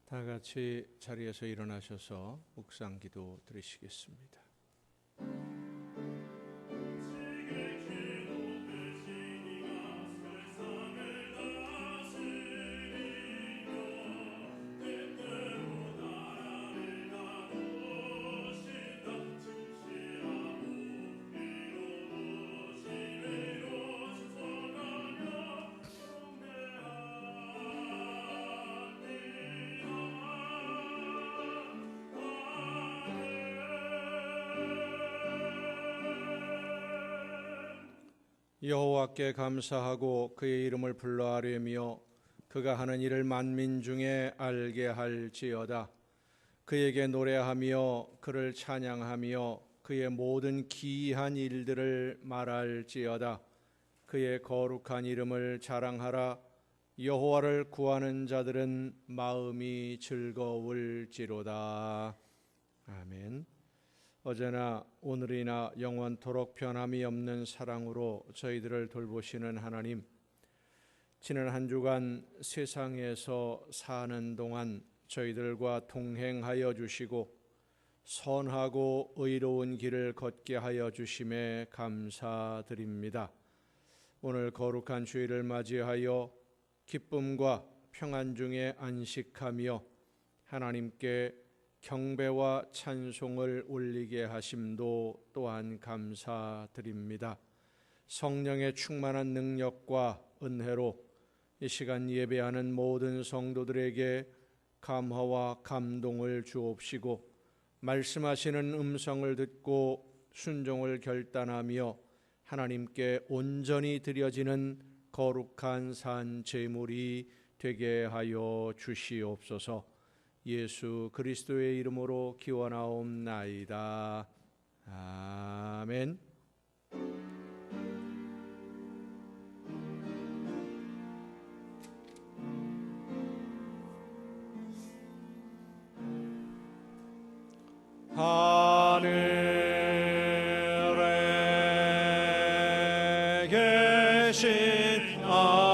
다 같이 자리에서 일어나셔서 묵상 기도 드리시겠습니다. 여호와께 감사하고 그의 이름을 불러 아뢰며 그가 하는 일을 만민 중에 알게 할지어다. 그에게 노래하며 그를 찬양하며 그의 모든 기이한 일들을 말할지어다. 그의 거룩한 이름을 자랑하라. 여호와를 구하는 자들은 마음이 즐거울지로다. 아멘. 어제나 오늘이나 영원토록 변함이 없는 사랑으로 저희들을 돌보시는 하나님, 지난 한 주간 세상에서 사는 동안 저희들과 동행하여 주시고 선하고 의로운 길을 걷게 하여 주심에 감사드립니다. 오늘 거룩한 주일을 맞이하여 기쁨과 평안 중에 안식하며 하나님께 경배와 찬송을 올리게 하심도 또한 감사드립니다. 성령의 충만한 능력과 은혜로 이 시간 예배하는 모든 성도들에게 감화와 감동을 주옵시고 말씀하시는 음성을 듣고 순종을 결단하며 하나님께 온전히 드려지는 거룩한 산 제물이 되게 하여 주시옵소서. 예수 그리스도의 이름으로 기원하옵나이다. 아멘. 하늘에 계신 아버지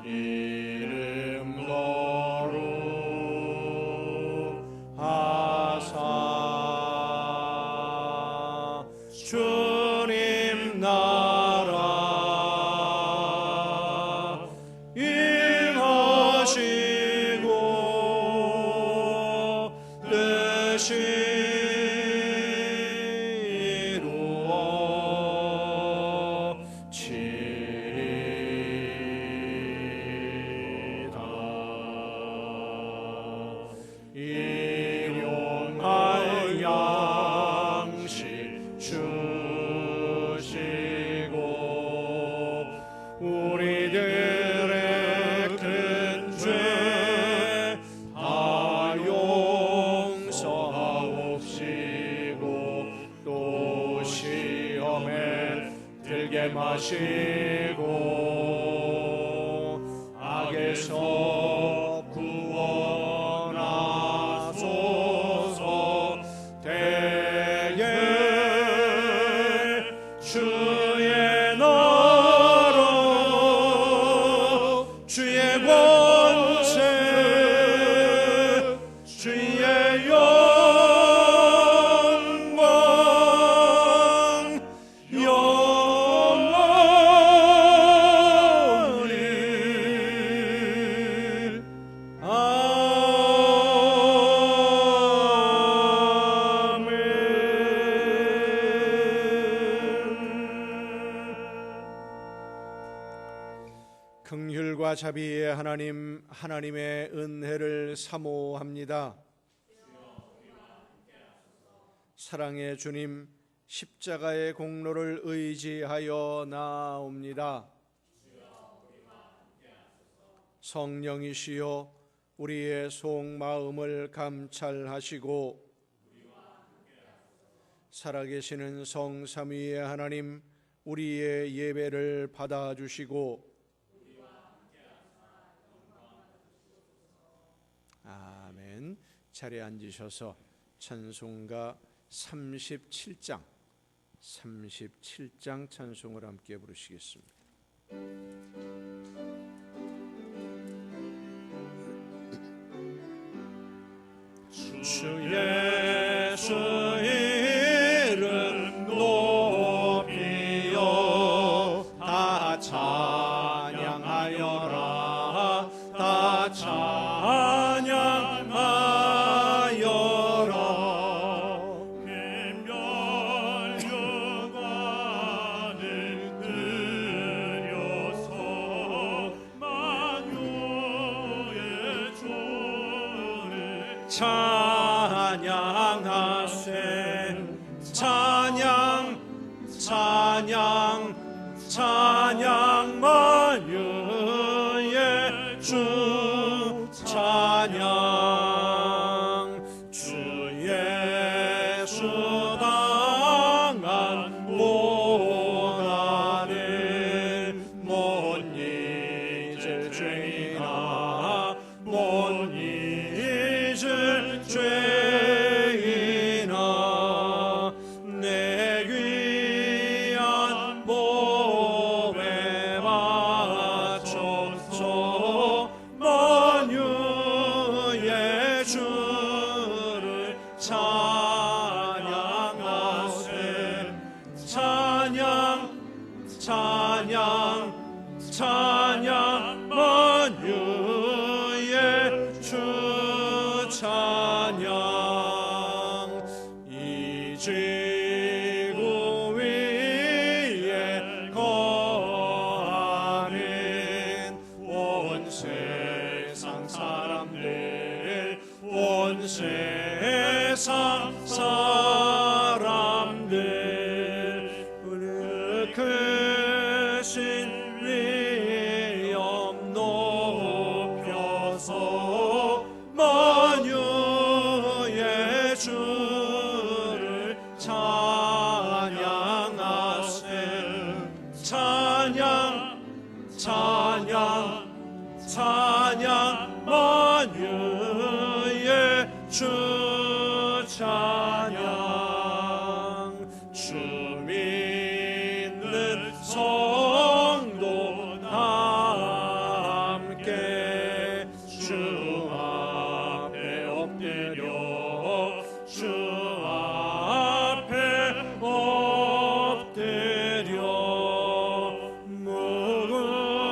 이름 거룩하사 주님 나라 임하시고 뜻이 일용할 양식 주시고 우리들의 큰 죄 다 용서하옵시고 또 시험에 들게 마시고 악에서 구원하소서. 대개 주의 나라 주의 권세 주의 영광 영원히 긍휼과 자비의 하나님, 하나님의 은혜를 사모합니다. 사랑의 주님, 십자가의 공로를 의지하여 나옵니다. 성령이시여 우리의 속마음을 감찰하시고 살아계시는 성삼위의 하나님, 우리의 예배를 받아주시고 아멘. 자리에 앉으셔서 찬송가 37장 찬송을 함께 부르시겠습니다. 주 예수 이름 높이요 다 찬양하여라 다 찬양하여라 멸류관을 들여서 만유의 주를 찬양하세 찬양 찬양 찬양 만유의 주 찬양 주 예수 당한 고난을 못 잊을 죄인아 못 잊을 죄인아 내 귀한 몸에 맞춰서 만유의 주를 찬양하세 찬양 찬양 찬양 만유의 주 찬양 이 지구 위에 거하는 온 세상 사람들 온 세상 사람들 크신 위엄 높여서 만유의 주를 찬양하세 찬양 찬양 찬양 만유의 주 찬양 주 믿는 성도 다 함께 주 앞에 엎드려 주 앞에 엎드려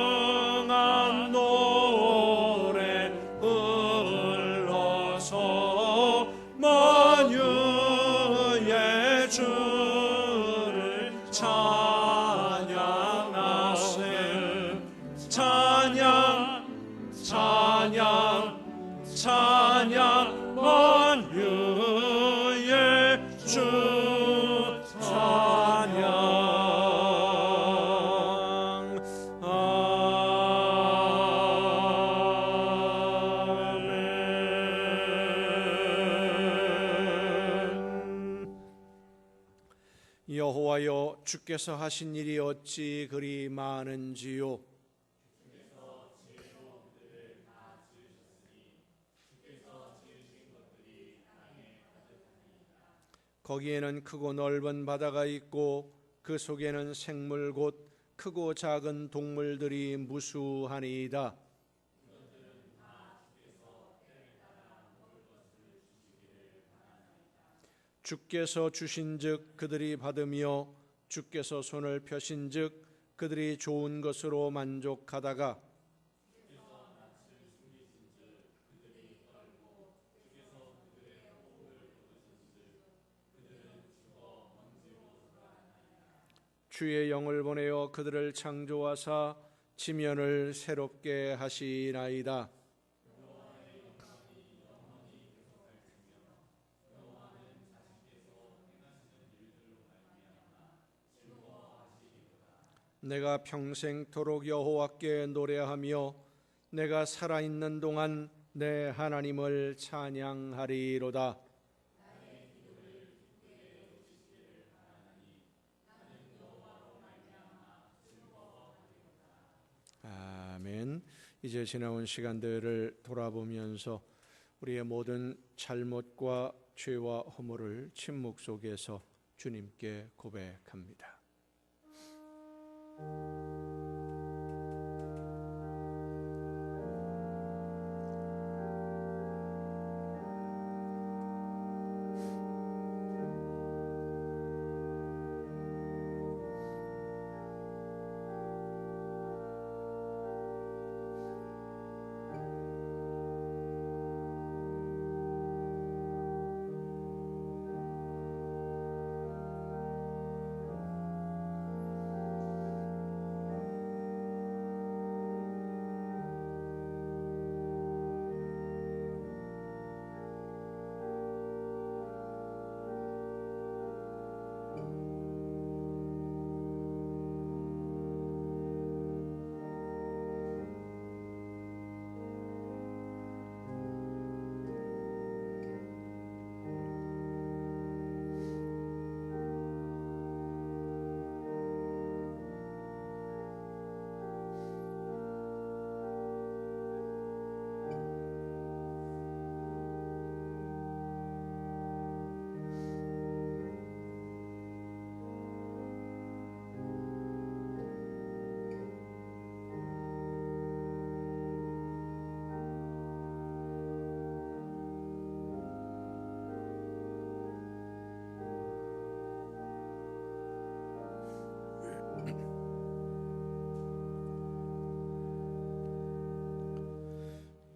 무궁한 노래 불러서 만유의 주를 찬양하세 찬양 찬양 찬양 만유의 주 찬양 아멘. 여호와여 주께서 하신 일이 어찌 그리 많은지요 거기에는 크고 넓은 바다가 있고 그 속에는 생물 곧 크고 작은 동물들이 무수하니이다. 주께서 주신즉 그들이 받으며 주께서 손을 펴신즉 그들이 좋은 것으로 만족하다가 주의 영을 보내어 그들을 창조하사 지면을 새롭게 하시나이다. 내가 평생토록 여호와께 노래하며 내가 살아있는 동안 내 하나님을 찬양하리로다. 아멘. 이제 지나온 시간들을 돌아보면서 우리의 모든 잘못과 죄와 허물을 침묵 속에서 주님께 고백합니다.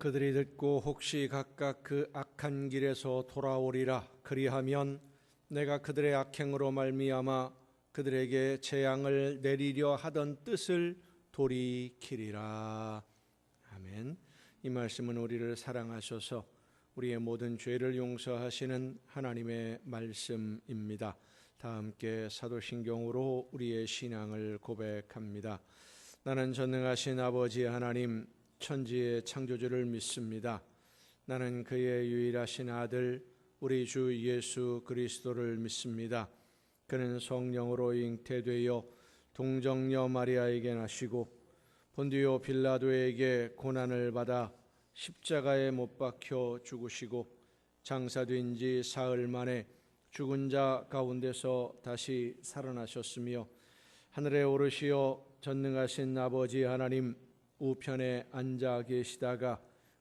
그들이 듣고 혹시 각각 그 악한 길에서 돌아오리라. 그리하면 내가 그들의 악행으로 말미암아 그들에게 재앙을 내리려 하던 뜻을 돌이키리라. 아멘. 이 말씀은 우리를 사랑하셔서 우리의 모든 죄를 용서하시는 하나님의 말씀입니다. 다 함께 사도신경으로 우리의 신앙을 고백합니다. 나는 전능하신 아버지 하나님, 천지의 창조주를 믿습니다. 나는 그의 유일하신 아들 우리 주 예수 그리스도를 믿습니다. 그는 성령으로 잉태되어 동정녀 마리아에게 나시고 본디오 빌라도에게 고난을 받아 십자가에 못 박혀 죽으시고 장사된 지 사흘 만에 죽은 자 가운데서 다시 살아나셨으며 하늘에 오르시어 전능하신 아버지 하나님 우편에 앉아 계시다가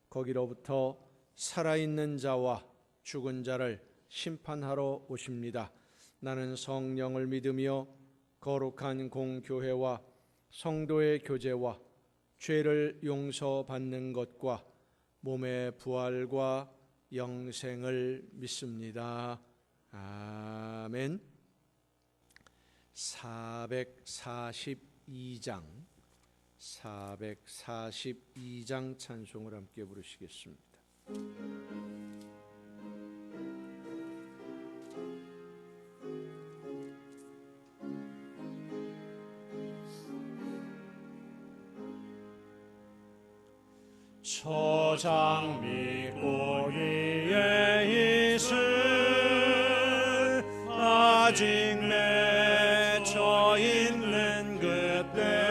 거기로부터 살아있는 자와 죽은 자를 심판하러 오십니다. 나는 성령을 믿으며 거룩한 공교회와 성도의 교제와 죄를 용서받는 것과 몸의 부활과 영생을 믿습니다. 아멘. 442장 찬송을 함께 부르시겠습니다. 초장미 고리에 있을 아직 맺혀 있는 그때에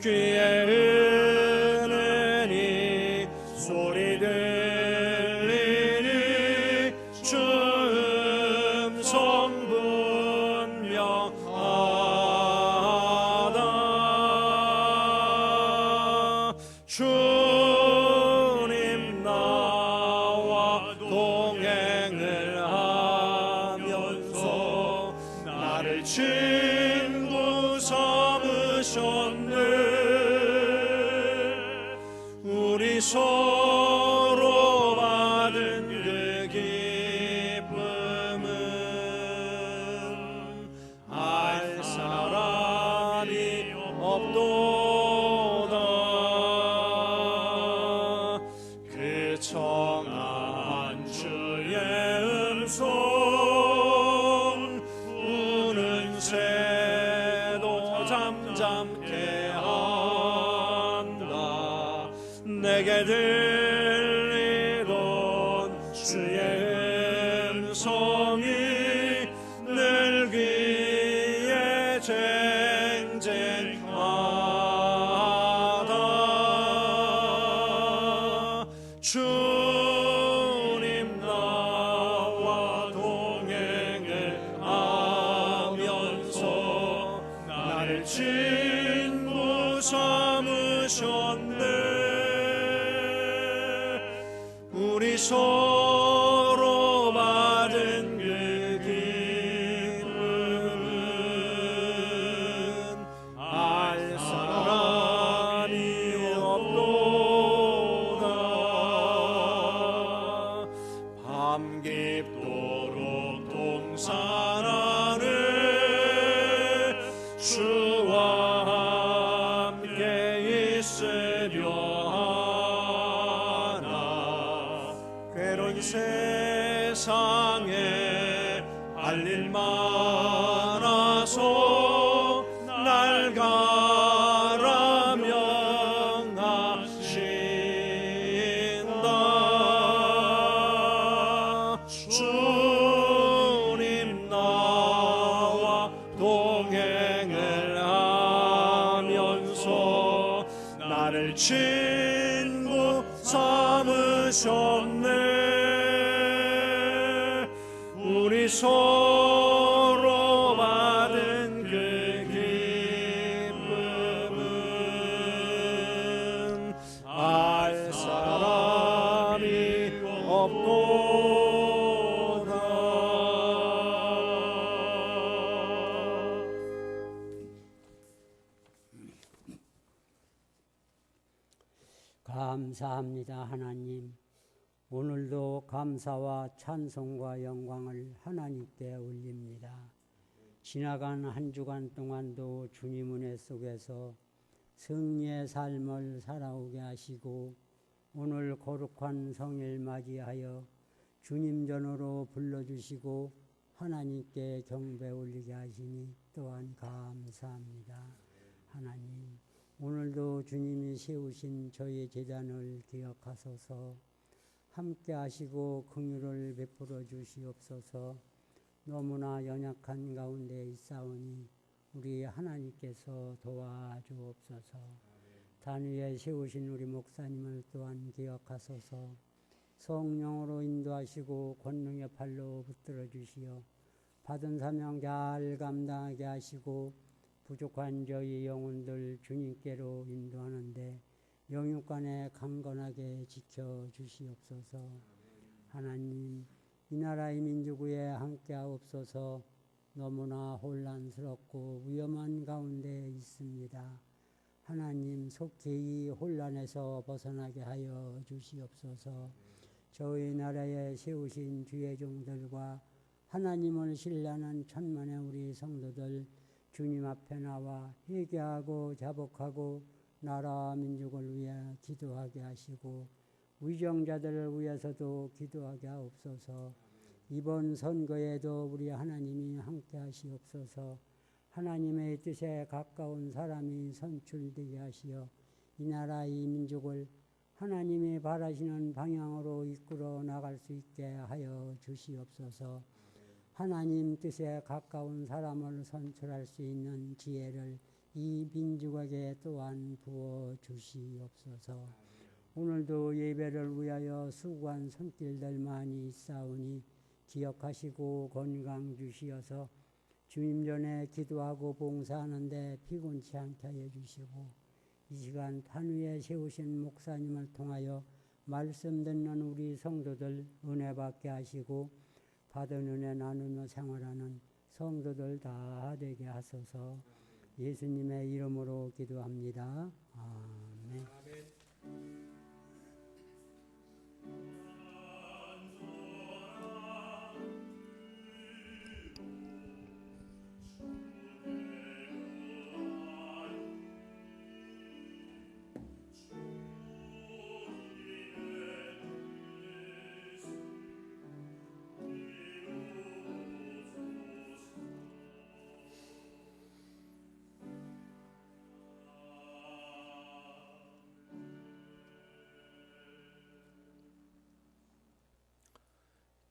귀에 은은히 소리 들리니 주 음성 분명하다. 주님 나와 동행을 하면서 나를 친구 삼으셨네. 우리 서로 받은 그 기쁨은 알 사람이 없도다. 그 청한 주의 음성 우는 새도 잠잠케 한다. 내게 들리던 주의 음성이 늘 귀에 쟁쟁하다. 주님 나와 동행을 하면서 나를 친구 삼으셨네. 우리 서로 받은 그 기쁨은 알 사람이 없도다. 밤 깊도록 동산 안에 주와 함께 있으려 괴로운 세상에 할 일 많아서 날 가라 명하신다. 주님 나와 동행을 하면서 나를 친구 삼으셨네. 우리 서로 받은 그 기쁨은 알 사람이 없도다. 감사합니다, 하나님. 오늘도 감사와 찬송과 영광을 하나님께 올립니다. 지나간 한 주간 동안도 주님 은혜 속에서 승리의 삶을 살아오게 하시고 오늘 거룩한 성일 맞이하여 주님 전으로 불러주시고 하나님께 경배 올리게 하시니 또한 감사합니다. 하나님, 오늘도 주님이 세우신 저희 제단을 기억하소서. 함께 하시고 긍휼을 베풀어 주시옵소서. 너무나 연약한 가운데 있사오니 우리 하나님께서 도와주옵소서. 단 위에 세우신 우리 목사님을 또한 기억하소서. 성령으로 인도하시고 권능의 팔로 붙들어 주시어 받은 사명 잘 감당하게 하시고 부족한 저희 영혼들 주님께로 인도하는데 영육간에 강건하게 지켜 주시옵소서. 하나님, 이 나라의 민족 위에 함께하옵소서. 너무나 혼란스럽고 위험한 가운데 있습니다. 하나님, 속히 이 혼란에서 벗어나게 하여 주시옵소서. 저희 나라에 세우신 주의 종들과 하나님을 신뢰하는 천만의 우리 성도들 주님 앞에 나와 회개하고 자복하고 나라 민족을 위해 기도하게 하시고 위정자들을 위해서도 기도하게 하옵소서. 이번 선거에도 우리 하나님이 함께 하시옵소서. 하나님의 뜻에 가까운 사람이 선출되게 하시어 이 나라 이 민족을 하나님이 바라시는 방향으로 이끌어 나갈 수 있게 하여 주시옵소서. 하나님 뜻에 가까운 사람을 선출할 수 있는 지혜를 이 민족에게 또한 부어 주시옵소서. 오늘도 예배를 위하여 수고한 손길들 많이 있사오니 기억하시고 건강 주시어서 주님 전에 기도하고 봉사하는데 피곤치 않게 하여 주시고 이 시간 판 위에 세우신 목사님을 통하여 말씀 듣는 우리 성도들 은혜 받게 하시고 받은 은혜 나누며 생활하는 성도들 다 되게 하소서. 예수님의 이름으로 기도합니다. 아멘.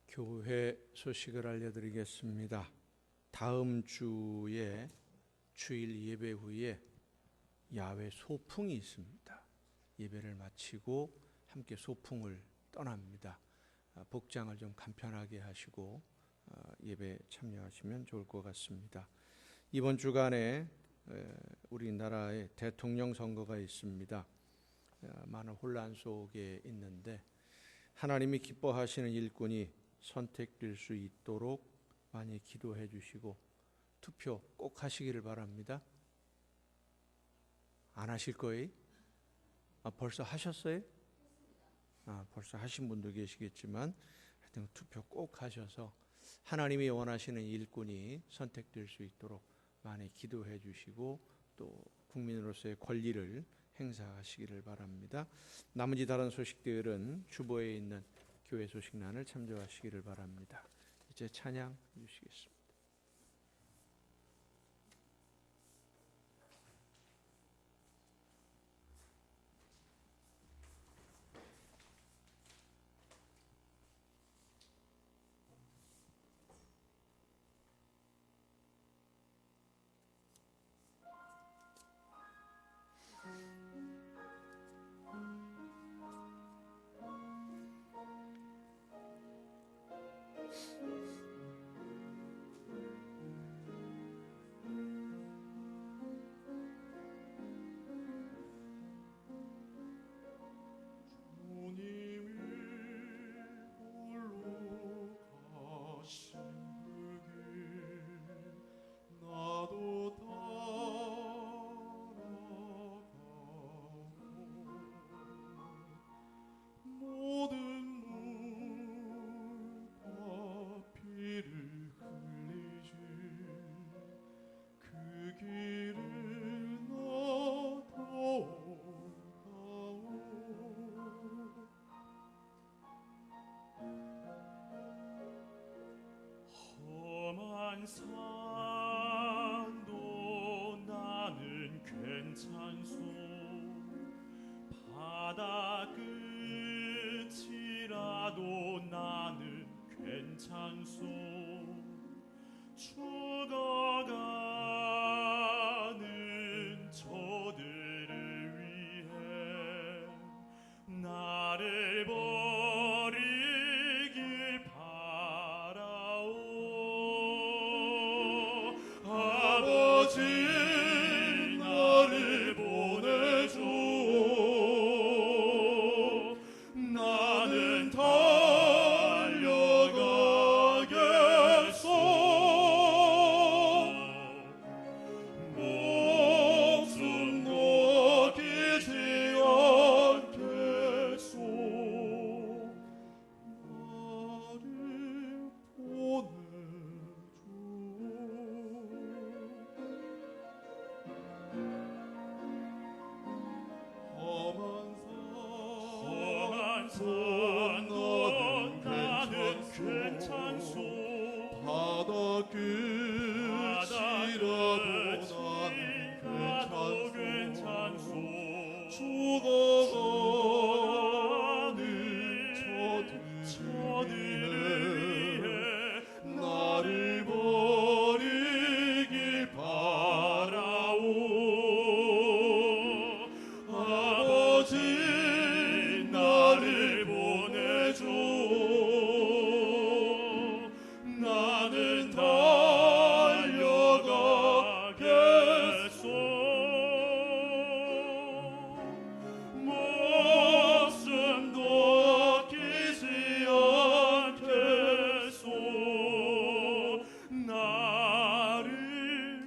교회 소식을 알려드리겠습니다. 다음 주에 주일 예배 후에 야외 소풍이 있습니다. 예배를 마치고 함께 소풍을 떠납니다. 복장을 좀 간편하게 하시고 예배 참여하시면 좋을 것 같습니다. 이번 주간에 우리나라에 대통령 선거가 있습니다. 많은 혼란 속에 있는데 하나님이 기뻐하시는 일꾼이 선택될 수 있도록 많이 기도해 주시고 투표 꼭 하시기를 바랍니다. 안 하실 거예요? 벌써 하셨어요? 벌써 하신 분도 계시겠지만 하여튼 투표 꼭 하셔서 하나님이 원하시는 일꾼이 선택될 수 있도록 많이 기도해 주시고 또 국민으로서의 권리를 행사하시기를 바랍니다. 나머지 다른 소식들은 주보에 있는 교회 소식란을 참조하시기를 바랍니다. 이제 찬양 주시겠습니다. 바다 끝이라도 나는 괜찮소. 죽어가는 저들을 위해 나를 버리길 바라오. 아버지 나를 보내줘. 나는 달려가겠소. 목숨 놓기지 않겠소. 나를 보내줘. 험한 산도 나는 괜찮소. 바다 끝이라도 괜찮소. 죽어가는 저들을 위해 나를 버리길 바라오. 아버지 나를 보내줘. 나는 달려가겠소. 목숨도 아끼지 않겠소. 나를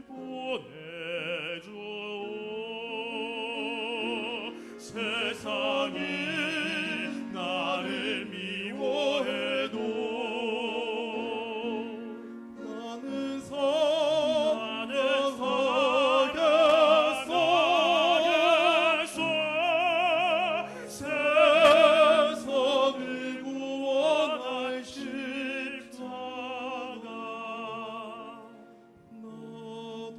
보내줘. 세상이 나를 미워해도 나는 살아가겠소. 세상을 구원할 십자가 나도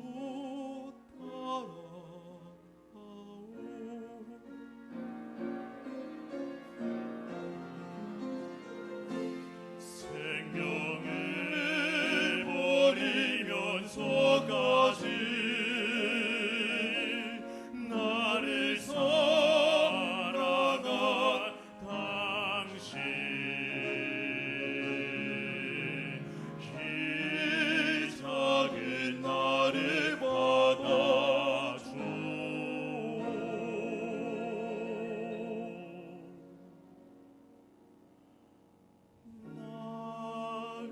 생명을 버리면서까지 나를 사랑한 당신, 이 작은 나를 받아줘. 나를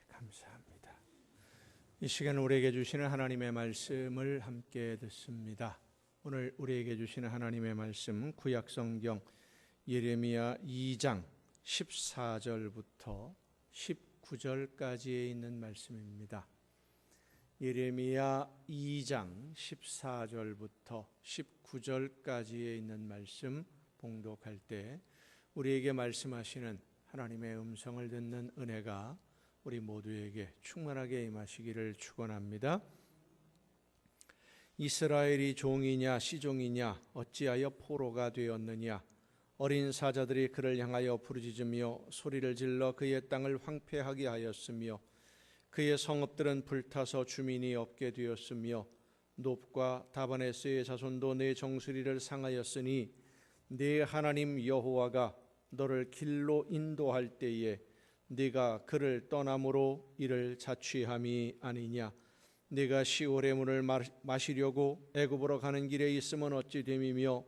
감사합니다. 이 시간 우리에게 주시는 하나님의 말씀을 함께 듣습니다. 오늘 우리에게 주시는 하나님의 말씀 구약성경 예레미야 2장 14절부터 19절까지에 있는 말씀입니다. 예레미야 2장 14절부터 19절까지에 있는 말씀 봉독할 때 우리에게 말씀하시는 하나님의 음성을 듣는 은혜가 우리 모두에게 충만하게 임하시기를 축원합니다. 이스라엘이 종이냐 시종이냐 어찌하여 포로가 되었느냐. 어린 사자들이 그를 향하여 부르짖으며 소리를 질러 그의 땅을 황폐하게 하였으며 그의 성읍들은 불타서 주민이 없게 되었으며 놉과 다바네스의 자손도 내 정수리를 상하였으니 네 하나님 여호와가 너를 길로 인도할 때에 네가 그를 떠남으로 이를 자취함이 아니냐. 네가 시올의 물을 마시려고 애굽으로 가는 길에 있으면 어찌 됨이며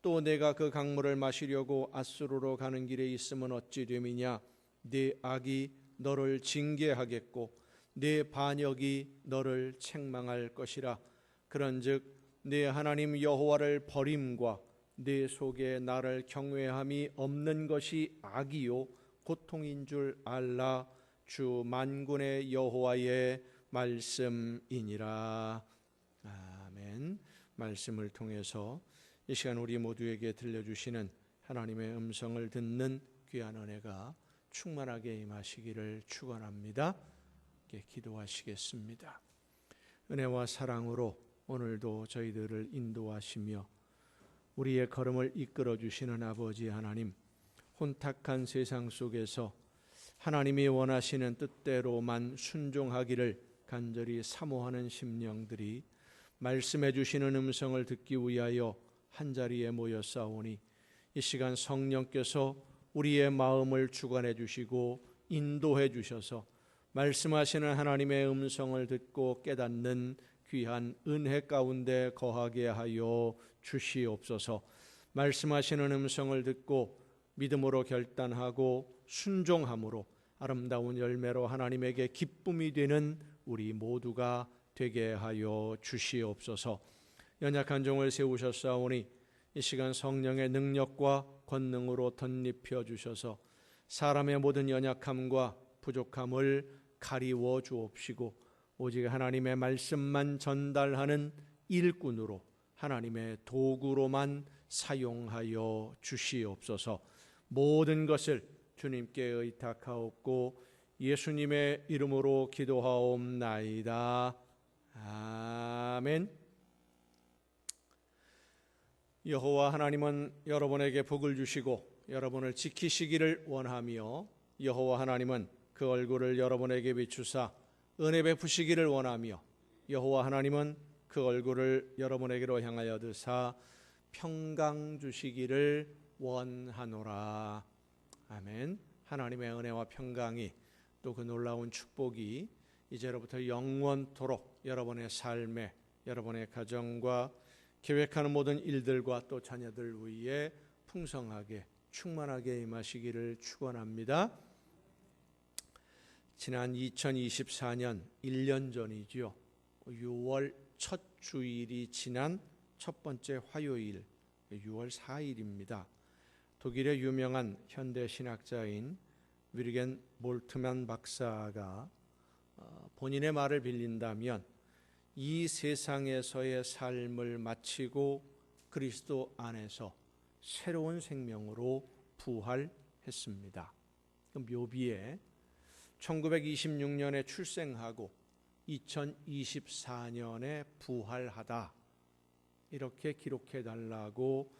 또 내가 그 강물을 마시려고 앗수르로 가는 길에 있으면 어찌 됨이냐. 네 악이 너를 징계하겠고 네 반역이 너를 책망할 것이라. 그런즉 네 하나님 여호와를 버림과 내 속에 나를 경외함이 없는 것이 악이요 고통인 줄 알라. 주 만군의 여호와의 말씀이니라. 아멘. 말씀을 통해서 이 시간 우리 모두에게 들려주시는 하나님의 음성을 듣는 귀한 은혜가 충만하게 임하시기를 축원합니다. 기도하시겠습니다. 은혜와 사랑으로 오늘도 저희들을 인도하시며 우리의 걸음을 이끌어 주시는 아버지 하나님, 혼탁한 세상 속에서 하나님이 원하시는 뜻대로만 순종하기를 간절히 사모하는 심령들이 말씀해 주시는 음성을 듣기 위하여 한자리에 모였사오니 이 시간 성령께서 우리의 마음을 주관해 주시고 인도해 주셔서 말씀하시는 하나님의 음성을 듣고 깨닫는 귀한 은혜 가운데 거하게 하여 주시옵소서. 말씀하시는 음성을 듣고 믿음으로 결단하고 순종함으로 아름다운 열매로 하나님에게 기쁨이 되는 우리 모두가 되게 하여 주시옵소서. 연약한 종을 세우셨사오니 이 시간 성령의 능력과 권능으로 덧입혀 주셔서 사람의 모든 연약함과 부족함을 가리워 주옵시고 오직 하나님의 말씀만 전달하는 일꾼으로 하나님의 도구로만 사용하여 주시옵소서. 모든 것을 주님께 의탁하옵고 예수님의 이름으로 기도하옵나이다. 아멘. 여호와 하나님은 여러분에게 복을 주시고 여러분을 지키시기를 원하며 여호와 하나님은 그 얼굴을 여러분에게 비추사 은혜 베푸시기를 원하며 여호와 하나님은 그 얼굴을 여러분에게로 향하여 드사 평강 주시기를 원하노라. 아멘. 하나님의 은혜와 평강이 또 그 놀라운 축복이 이제로부터 영원토록 여러분의 삶에 여러분의 가정과 계획하는 모든 일들과 또 자녀들 위에 풍성하게 충만하게 임하시기를 축원합니다. 지난 2024년 1년 전이죠. 6월 첫 주일이 지난 첫 번째 화요일 6월 4일입니다. 독일의 유명한 현대 신학자인 위르겐 몰트만 박사가 본인의 말을 빌린다면 이 세상에서의 삶을 마치고 그리스도 안에서 새로운 생명으로 부활했습니다. 묘비에 1926년에 출생하고 2024년에 부활하다 이렇게 기록해 달라고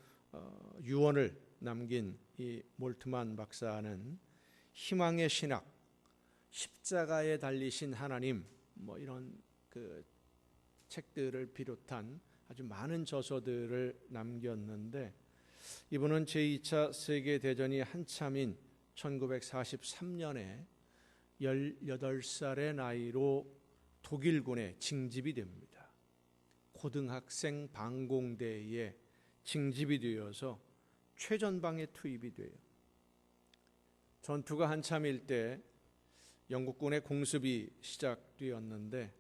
유언을 남긴 이 몰트만 박사는 희망의 신학, 십자가에 달리신 하나님 이런 그 책들을 비롯한 아주 많은 저서들을 남겼는데 이분은 제2차 세계대전이 한참인 1943년에 18살의 나이로 독일군에 징집이 됩니다. 고등학생 방공대에 징집이 되어서 최전방에 투입이 돼요. 전투가 한참일 때 영국군의 공습이 시작되었는데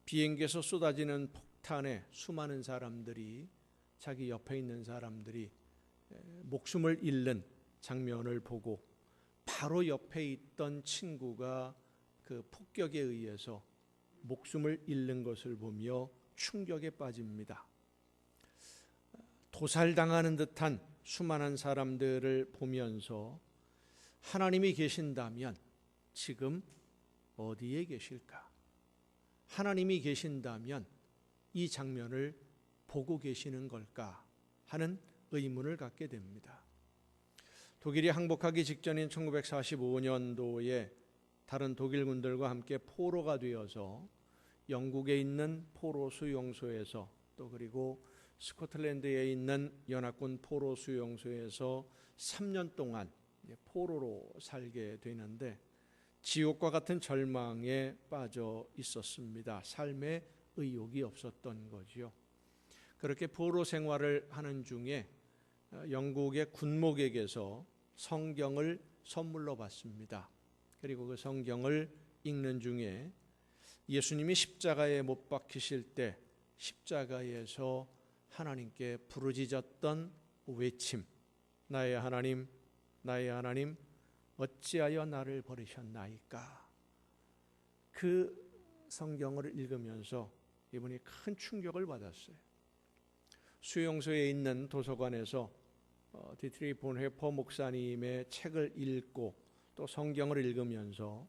비행기에서 쏟아지는 폭탄에 수많은 사람들이 자기 옆에 있는 사람들이 목숨을 잃는 장면을 보고 바로 옆에 있던 친구가 그 폭격에 의해서 목숨을 잃는 것을 보며 충격에 빠집니다. 도살당하는 듯한 수많은 사람들을 보면서 하나님이 계신다면 지금 어디에 계실까? 하나님이 계신다면 이 장면을 보고 계시는 걸까 하는 의문을 갖게 됩니다. 독일이 항복하기 직전인 1945년도에 다른 독일군들과 함께 포로가 되어서 영국에 있는 포로 수용소에서 또 그리고 스코틀랜드에 있는 연합군 포로 수용소에서 3년 동안 포로로 살게 되는데 지옥과 같은 절망에 빠져 있었습니다. 삶에 의욕이 없었던 거지요. 그렇게 포로 생활을 하는 중에 영국의 군목에게서 성경을 선물로 받습니다. 그리고 그 성경을 읽는 중에 예수님이 십자가에 못 박히실 때 십자가에서 하나님께 부르짖었던 외침, 나의 하나님, 나의 하나님, 어찌하여 나를 버리셨나이까. 그 성경을 읽으면서 이분이 큰 충격을 받았어요. 수용소에 있는 도서관에서 디트리 본회퍼 목사님의 책을 읽고 또 성경을 읽으면서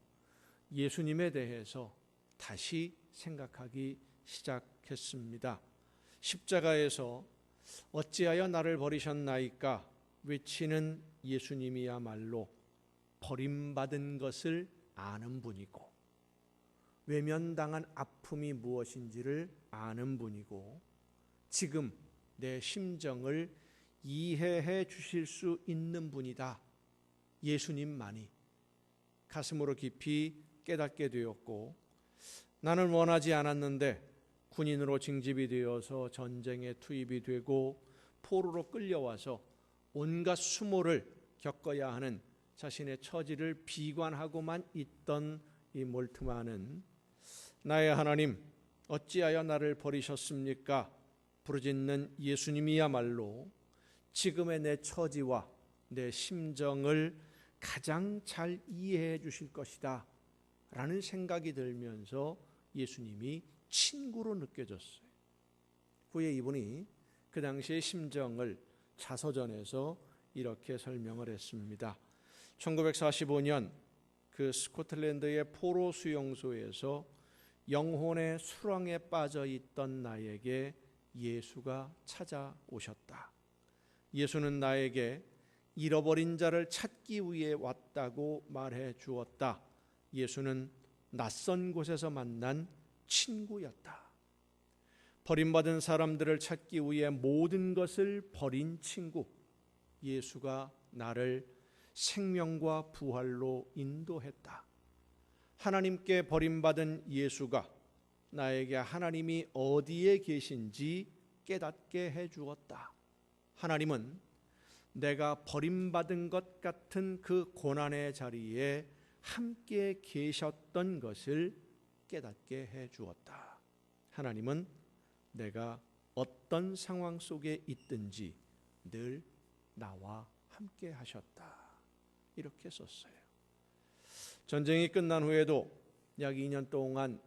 예수님에 대해서 다시 생각하기 시작했습니다. 십자가에서 어찌하여 나를 버리셨나이까 외치는 예수님이야말로 버림받은 것을 아는 분이고 외면당한 아픔이 무엇인지를 아는 분이고 지금 내 심정을 이해해 주실 수 있는 분이다. 예수님만이 가슴으로 깊이 깨닫게 되었고, 나는 원하지 않았는데 군인으로 징집이 되어서 전쟁에 투입이 되고 포로로 끌려와서 온갖 수모를 겪어야 하는 자신의 처지를 비관하고만 있던 이 몰트만은 나의 하나님 어찌하여 나를 버리셨습니까? 부르짖는 예수님이야말로 지금의 내 처지와 내 심정을 가장 잘 이해해 주실 것이다 라는 생각이 들면서 예수님이 친구로 느껴졌어요. 후에 이분이 그 당시의 심정을 자서전에서 이렇게 설명을 했습니다. 1945년 그 스코틀랜드의 포로 수용소에서 영혼의 수렁에 빠져 있던 나에게 예수가 찾아오셨다. 예수는 나에게 잃어버린 자를 찾기 위해 왔다고 말해 주었다. 예수는 낯선 곳에서 만난 친구였다. 버림받은 사람들을 찾기 위해 모든 것을 버린 친구. 예수가 나를 생명과 부활로 인도했다. 하나님께 버림받은 예수가 나에게 하나님이 어디에 계신지 깨닫게 해 주었다. 하나님은 내가 버림받은 것 같은 그 고난의 자리에 함께 계셨던 것을 깨닫게 해 주었다. 하나님은 내가 어떤 상황 속에 있든지 늘 나와 함께 하셨다. 이렇게 썼어요. 전쟁이 끝난 후에도 약 2년 동안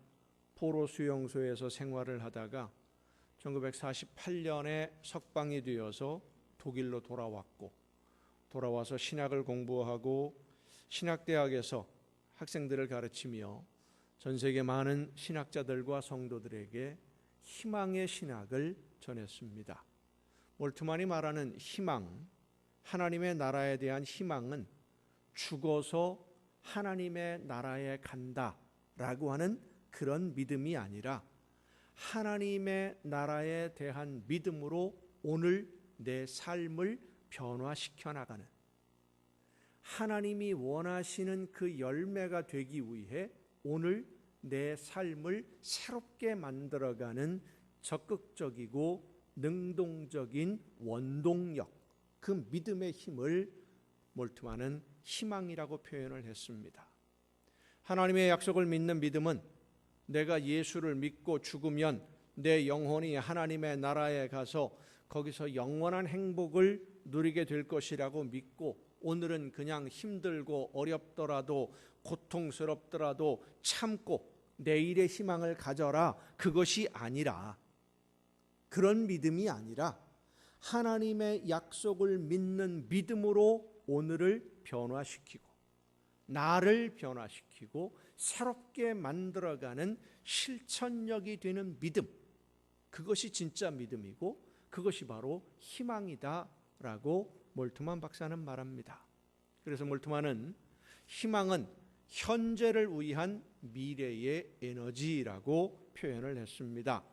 포로 수용소에서 생활을 하다가 1948년에 석방이 되어서 독일로 돌아왔고, 돌아와서 신학을 공부하고 신학대학에서 학생들을 가르치며 전 세계 많은 신학자들과 성도들에게 희망의 신학을 전했습니다. 몰트만이 말하는 희망, 하나님의 나라에 대한 희망은 죽어서 하나님의 나라에 간다라고 하는 그런 믿음이 아니라 하나님의 나라에 대한 믿음으로 오늘 내 삶을 변화시켜 나가는, 하나님이 원하시는 그 열매가 되기 위해 오늘 내 삶을 새롭게 만들어가는 적극적이고 능동적인 원동력, 그 믿음의 힘을 몰트만은 희망이라고 표현을 했습니다. 하나님의 약속을 믿는 믿음은 내가 예수를 믿고 죽으면 내 영혼이 하나님의 나라에 가서 거기서 영원한 행복을 누리게 될 것이라고 믿고, 오늘은 그냥 힘들고 어렵더라도 고통스럽더라도 참고 내일의 희망을 가져라, 그것이 아니라, 그런 믿음이 아니라 하나님의 약속을 믿는 믿음으로 오늘을 변화시키고 나를 변화시키고 새롭게 만들어가는 실천력이 되는 믿음, 그것이 진짜 믿음이고 그것이 바로 희망이다라고 몰트만 박사는 말합니다. 그래서 몰트만은 희망은 현재를 위한 미래의 에너지라고 표현을 했습니다.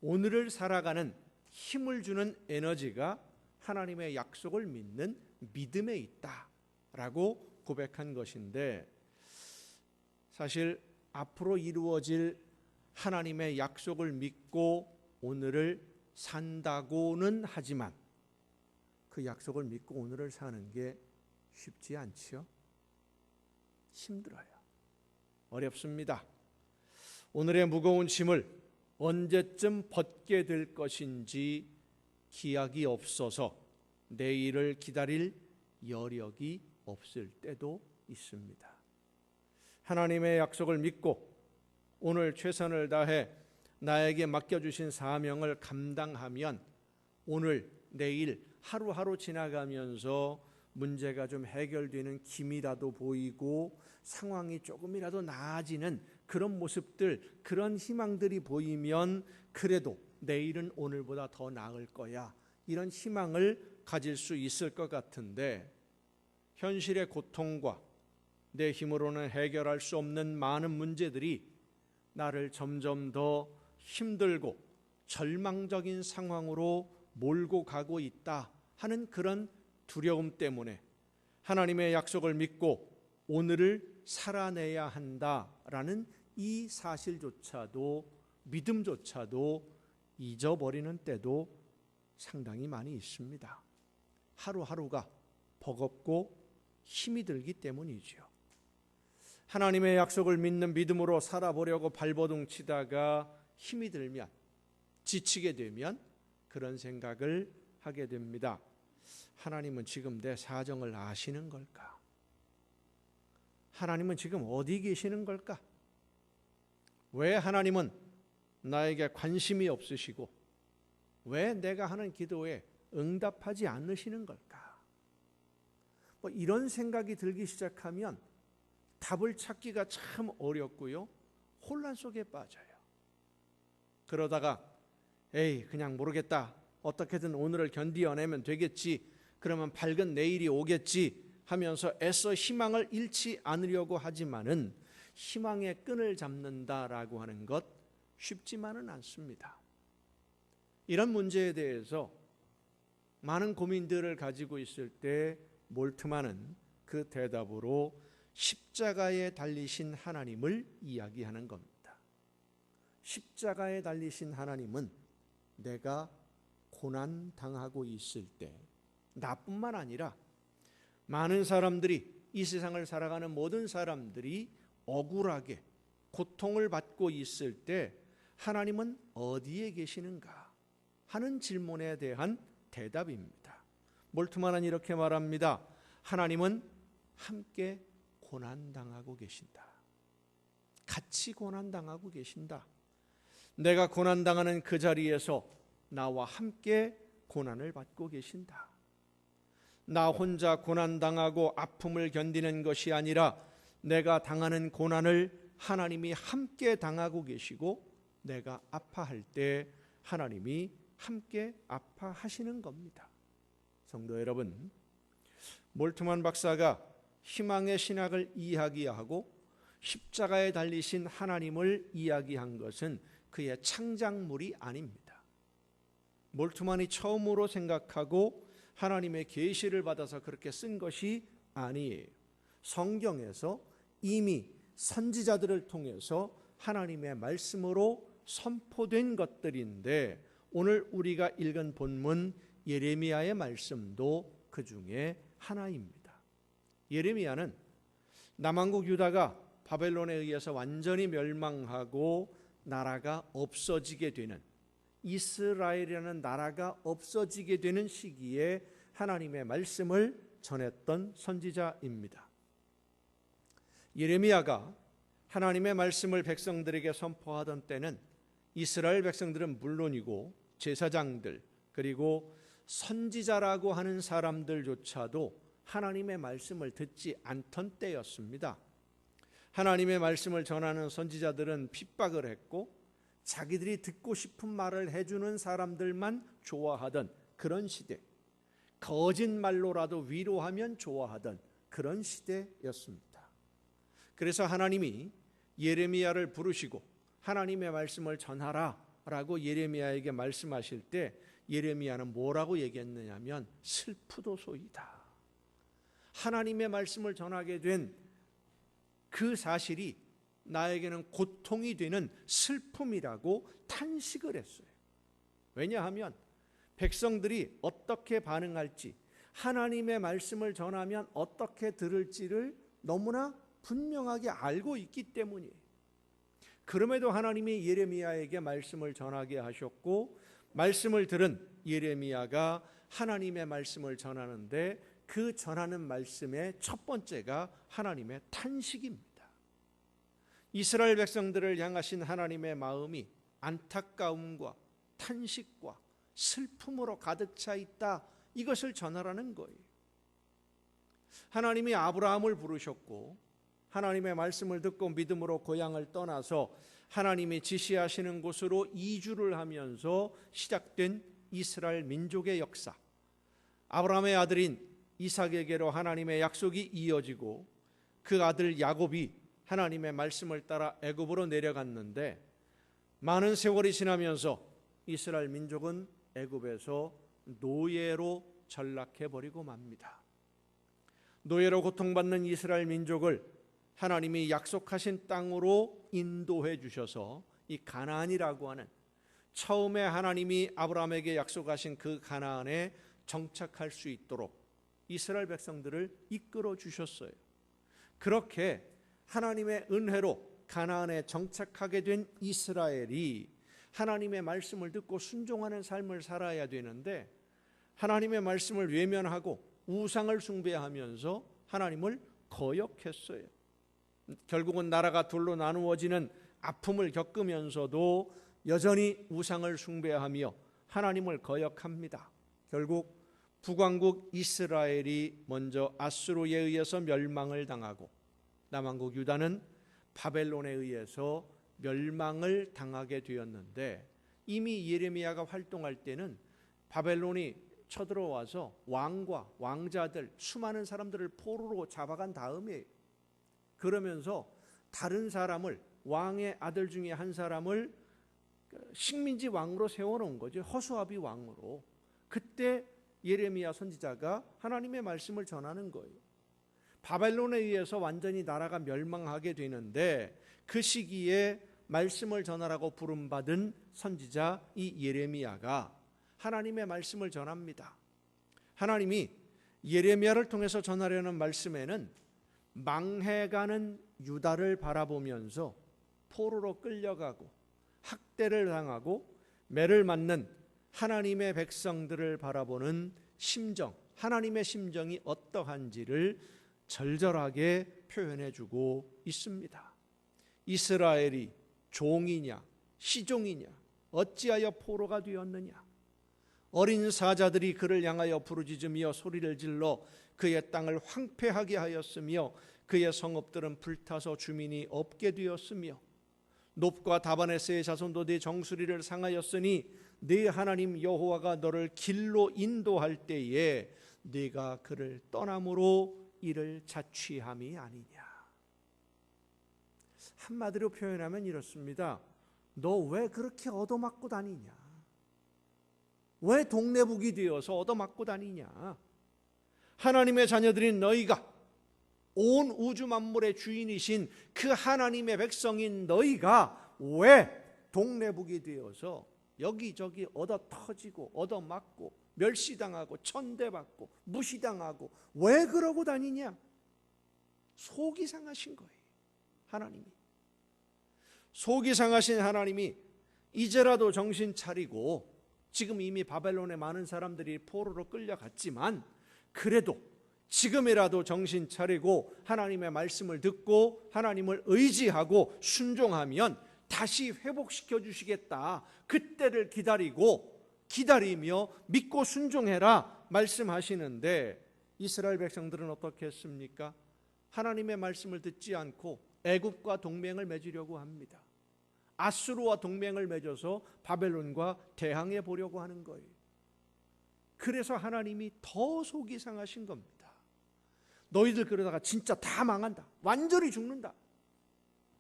오늘을 살아가는 힘을 주는 에너지가 하나님의 약속을 믿는 믿음에 있다라고 고백한 것인데, 사실 앞으로 이루어질 하나님의 약속을 믿고 오늘을 산다고는 하지만 그 약속을 믿고 오늘을 사는 게 쉽지 않지요. 힘들어요. 어렵습니다. 오늘의 무거운 짐을 언제쯤 벗게 될 것인지 기약이 없어서 내일을 기다릴 여력이 없을 때도 있습니다. 하나님의 약속을 믿고 오늘 최선을 다해 나에게 맡겨주신 사명을 감당하면 오늘 내일 하루하루 지나가면서 문제가 좀 해결되는 기미라도 보이고 상황이 조금이라도 나아지는 그런 모습들, 그런 희망들이 보이면 그래도 내일은 오늘보다 더 나을 거야, 이런 희망을 가질 수 있을 것 같은데, 현실의 고통과 내 힘으로는 해결할 수 없는 많은 문제들이 나를 점점 더 힘들고 절망적인 상황으로 몰고 가고 있다 하는 그런 두려움 때문에 하나님의 약속을 믿고 오늘을 살아내야 한다라는 이 사실조차도, 믿음조차도 잊어버리는 때도 상당히 많이 있습니다. 하루하루가 버겁고 힘이 들기 때문이죠. 하나님의 약속을 믿는 믿음으로 살아보려고 발버둥 치다가 힘이 들면, 지치게 되면 그런 생각을 하게 됩니다. 하나님은 지금 내 사정을 아시는 걸까? 하나님은 지금 어디 계시는 걸까? 왜 하나님은 나에게 관심이 없으시고 왜 내가 하는 기도에 응답하지 않으시는 걸까? 이런 생각이 들기 시작하면 답을 찾기가 참 어렵고요, 혼란 속에 빠져요. 그러다가 에이, 그냥 모르겠다, 어떻게든 오늘을 견디어내면 되겠지, 그러면 밝은 내일이 오겠지 하면서 애써 희망을 잃지 않으려고 하지만은 희망의 끈을 잡는다라고 하는 것 쉽지만은 않습니다. 이런 문제에 대해서 많은 고민들을 가지고 있을 때 몰트만은 그 대답으로 십자가에 달리신 하나님을 이야기하는 겁니다. 십자가에 달리신 하나님은 내가 고난 당하고 있을 때, 나뿐만 아니라 많은 사람들이, 이 세상을 살아가는 모든 사람들이 억울하게 고통을 받고 있을 때 하나님은 어디에 계시는가 하는 질문에 대한 대답입니다. 몰트만은 이렇게 말합니다. 하나님은 함께 고난당하고 계신다. 같이 고난당하고 계신다. 내가 고난당하는 그 자리에서 나와 함께 고난을 받고 계신다. 나 혼자 고난당하고 아픔을 견디는 것이 아니라 내가 당하는 고난을 하나님이 함께 당하고 계시고, 내가 아파할 때 하나님이 함께 아파하시는 겁니다. 성도 여러분, 몰트만 박사가 희망의 신학을 이야기하고 십자가에 달리신 하나님을 이야기한 것은 그의 창작물이 아닙니다. 몰트만이 처음으로 생각하고 하나님의 계시를 받아서 그렇게 쓴 것이 아니에요. 성경에서 이미 선지자들을 통해서 하나님의 말씀으로 선포된 것들인데, 오늘 우리가 읽은 본문 예레미야의 말씀도 그 중에 하나입니다. 예레미야는 남왕국 유다가 바벨론에 의해서 완전히 멸망하고 나라가 없어지게 되는, 이스라엘이라는 나라가 없어지게 되는 시기에 하나님의 말씀을 전했던 선지자입니다. 예레미야가 하나님의 말씀을 백성들에게 선포하던 때는 이스라엘 백성들은 물론이고 제사장들, 그리고 선지자라고 하는 사람들조차도 하나님의 말씀을 듣지 않던 때였습니다. 하나님의 말씀을 전하는 선지자들은 핍박을 했고 자기들이 듣고 싶은 말을 해주는 사람들만 좋아하던 그런 시대, 거짓말로라도 위로하면 좋아하던 그런 시대였습니다. 그래서 하나님이 예레미야를 부르시고 하나님의 말씀을 전하라 라고 예레미야에게 말씀하실 때 예레미야는 뭐라고 얘기했느냐면 슬프도소이다. 하나님의 말씀을 전하게 된 그 사실이 나에게는 고통이 되는 슬픔이라고 탄식을 했어요. 왜냐하면 백성들이 어떻게 반응할지, 하나님의 말씀을 전하면 어떻게 들을지를 너무나 분명하게 알고 있기 때문이에요. 그럼에도 하나님이 예레미야에게 말씀을 전하게 하셨고, 말씀을 들은 예레미야가 하나님의 말씀을 전하는데 그 전하는 말씀의 첫 번째가 하나님의 탄식입니다. 이스라엘 백성들을 향하신 하나님의 마음이 안타까움과 탄식과 슬픔으로 가득 차 있다. 이것을 전하라는 거예요. 하나님이 아브라함을 부르셨고 하나님의 말씀을 듣고 믿음으로 고향을 떠나서 하나님이 지시하시는 곳으로 이주를 하면서 시작된 이스라엘 민족의 역사. 아브라함의 아들인 이삭에게로 하나님의 약속이 이어지고 그 아들 야곱이 하나님의 말씀을 따라 애굽으로 내려갔는데 많은 세월이 지나면서 이스라엘 민족은 애굽에서 노예로 전락해버리고 맙니다. 노예로 고통받는 이스라엘 민족을 하나님이 약속하신 땅으로 인도해 주셔서 이 가나안이라고 하는 처음에 하나님이 아브라함에게 약속하신 그 가나안에 정착할 수 있도록 이스라엘 백성들을 이끌어 주셨어요. 그렇게 하나님의 은혜로 가나안에 정착하게 된 이스라엘이 하나님의 말씀을 듣고 순종하는 삶을 살아야 되는데 하나님의 말씀을 외면하고 우상을 숭배하면서 하나님을 거역했어요. 결국은 나라가 둘로 나누어지는 아픔을 겪으면서도 여전히 우상을 숭배하며 하나님을 거역합니다. 결국 북왕국 이스라엘이 먼저 아수르에 의해서 멸망을 당하고 남왕국 유다는 바벨론에 의해서 멸망을 당하게 되었는데 이미 예레미야가 활동할 때는 바벨론이 쳐들어와서 왕과 왕자들 수많은 사람들을 포로로 잡아간 다음에 그러면서 다른 사람을 왕의 아들 중에 한 사람을 식민지 왕으로 세워놓은 거죠. 허수아비 왕으로. 그때 예레미야 선지자가 하나님의 말씀을 전하는 거예요. 바벨론에 의해서 완전히 나라가 멸망하게 되는데 그 시기에 말씀을 전하라고 부름받은 선지자 이 예레미야가 하나님의 말씀을 전합니다. 하나님이 예레미야를 통해서 전하려는 말씀에는 망해가는 유다를 바라보면서 포로로 끌려가고 학대를 당하고 매를 맞는 하나님의 백성들을 바라보는 심정, 하나님의 심정이 어떠한지를 절절하게 표현해주고 있습니다. 이스라엘이 종이냐 시종이냐 어찌하여 포로가 되었느냐. 어린 사자들이 그를 향하여 부르짖으며 소리를 질러 그의 땅을 황폐하게 하였으며 그의 성읍들은 불타서 주민이 없게 되었으며 놉과 다바네스의 자손도 네 정수리를 상하였으니 네 하나님 여호와가 너를 길로 인도할 때에 네가 그를 떠남으로 이를 자취함이 아니냐. 한마디로 표현하면 이렇습니다. 너 왜 그렇게 얻어맞고 다니냐? 왜 동네북이 되어서 얻어맞고 다니냐? 하나님의 자녀들인 너희가 온 우주 만물의 주인이신 그 하나님의 백성인 너희가 왜 동네북이 되어서 여기저기 얻어 터지고 얻어맞고 멸시당하고 천대받고 무시당하고 왜 그러고 다니냐? 속이 상하신 거예요. 하나님이. 속이 상하신 하나님이 이제라도 정신 차리고 지금 이미 바벨론에 많은 사람들이 포로로 끌려갔지만 그래도 지금이라도 정신 차리고 하나님의 말씀을 듣고 하나님을 의지하고 순종하면 다시 회복시켜 주시겠다. 그때를 기다리며 믿고 순종해라 말씀하시는데 이스라엘 백성들은 어떻게 했습니까? 하나님의 말씀을 듣지 않고 애굽과 동맹을 맺으려고 합니다. 아수르와 동맹을 맺어서 바벨론과 대항해 보려고 하는 거예요. 그래서 하나님이 더 속이 상하신 겁니다. 너희들 그러다가 진짜 다 망한다. 완전히 죽는다.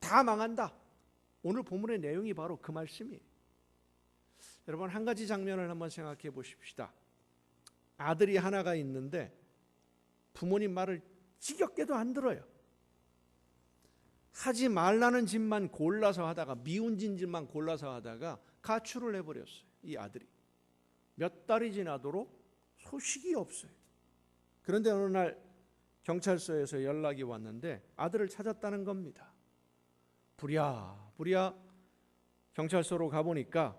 다 망한다. 오늘 본문의 내용이 바로 그 말씀이에요. 여러분 한 가지 장면을 한번 생각해 보십시다. 아들이 하나가 있는데 부모님 말을 지겹게도 안 들어요. 하지 말라는 짓만 골라서 하다가 미운 짓만 골라서 하다가 가출을 해버렸어요. 이 아들이. 몇 달이 지나도록 소식이 없어요. 그런데 어느 날 경찰서에서 연락이 왔는데 아들을 찾았다는 겁니다. 부랴부랴 경찰서로 가보니까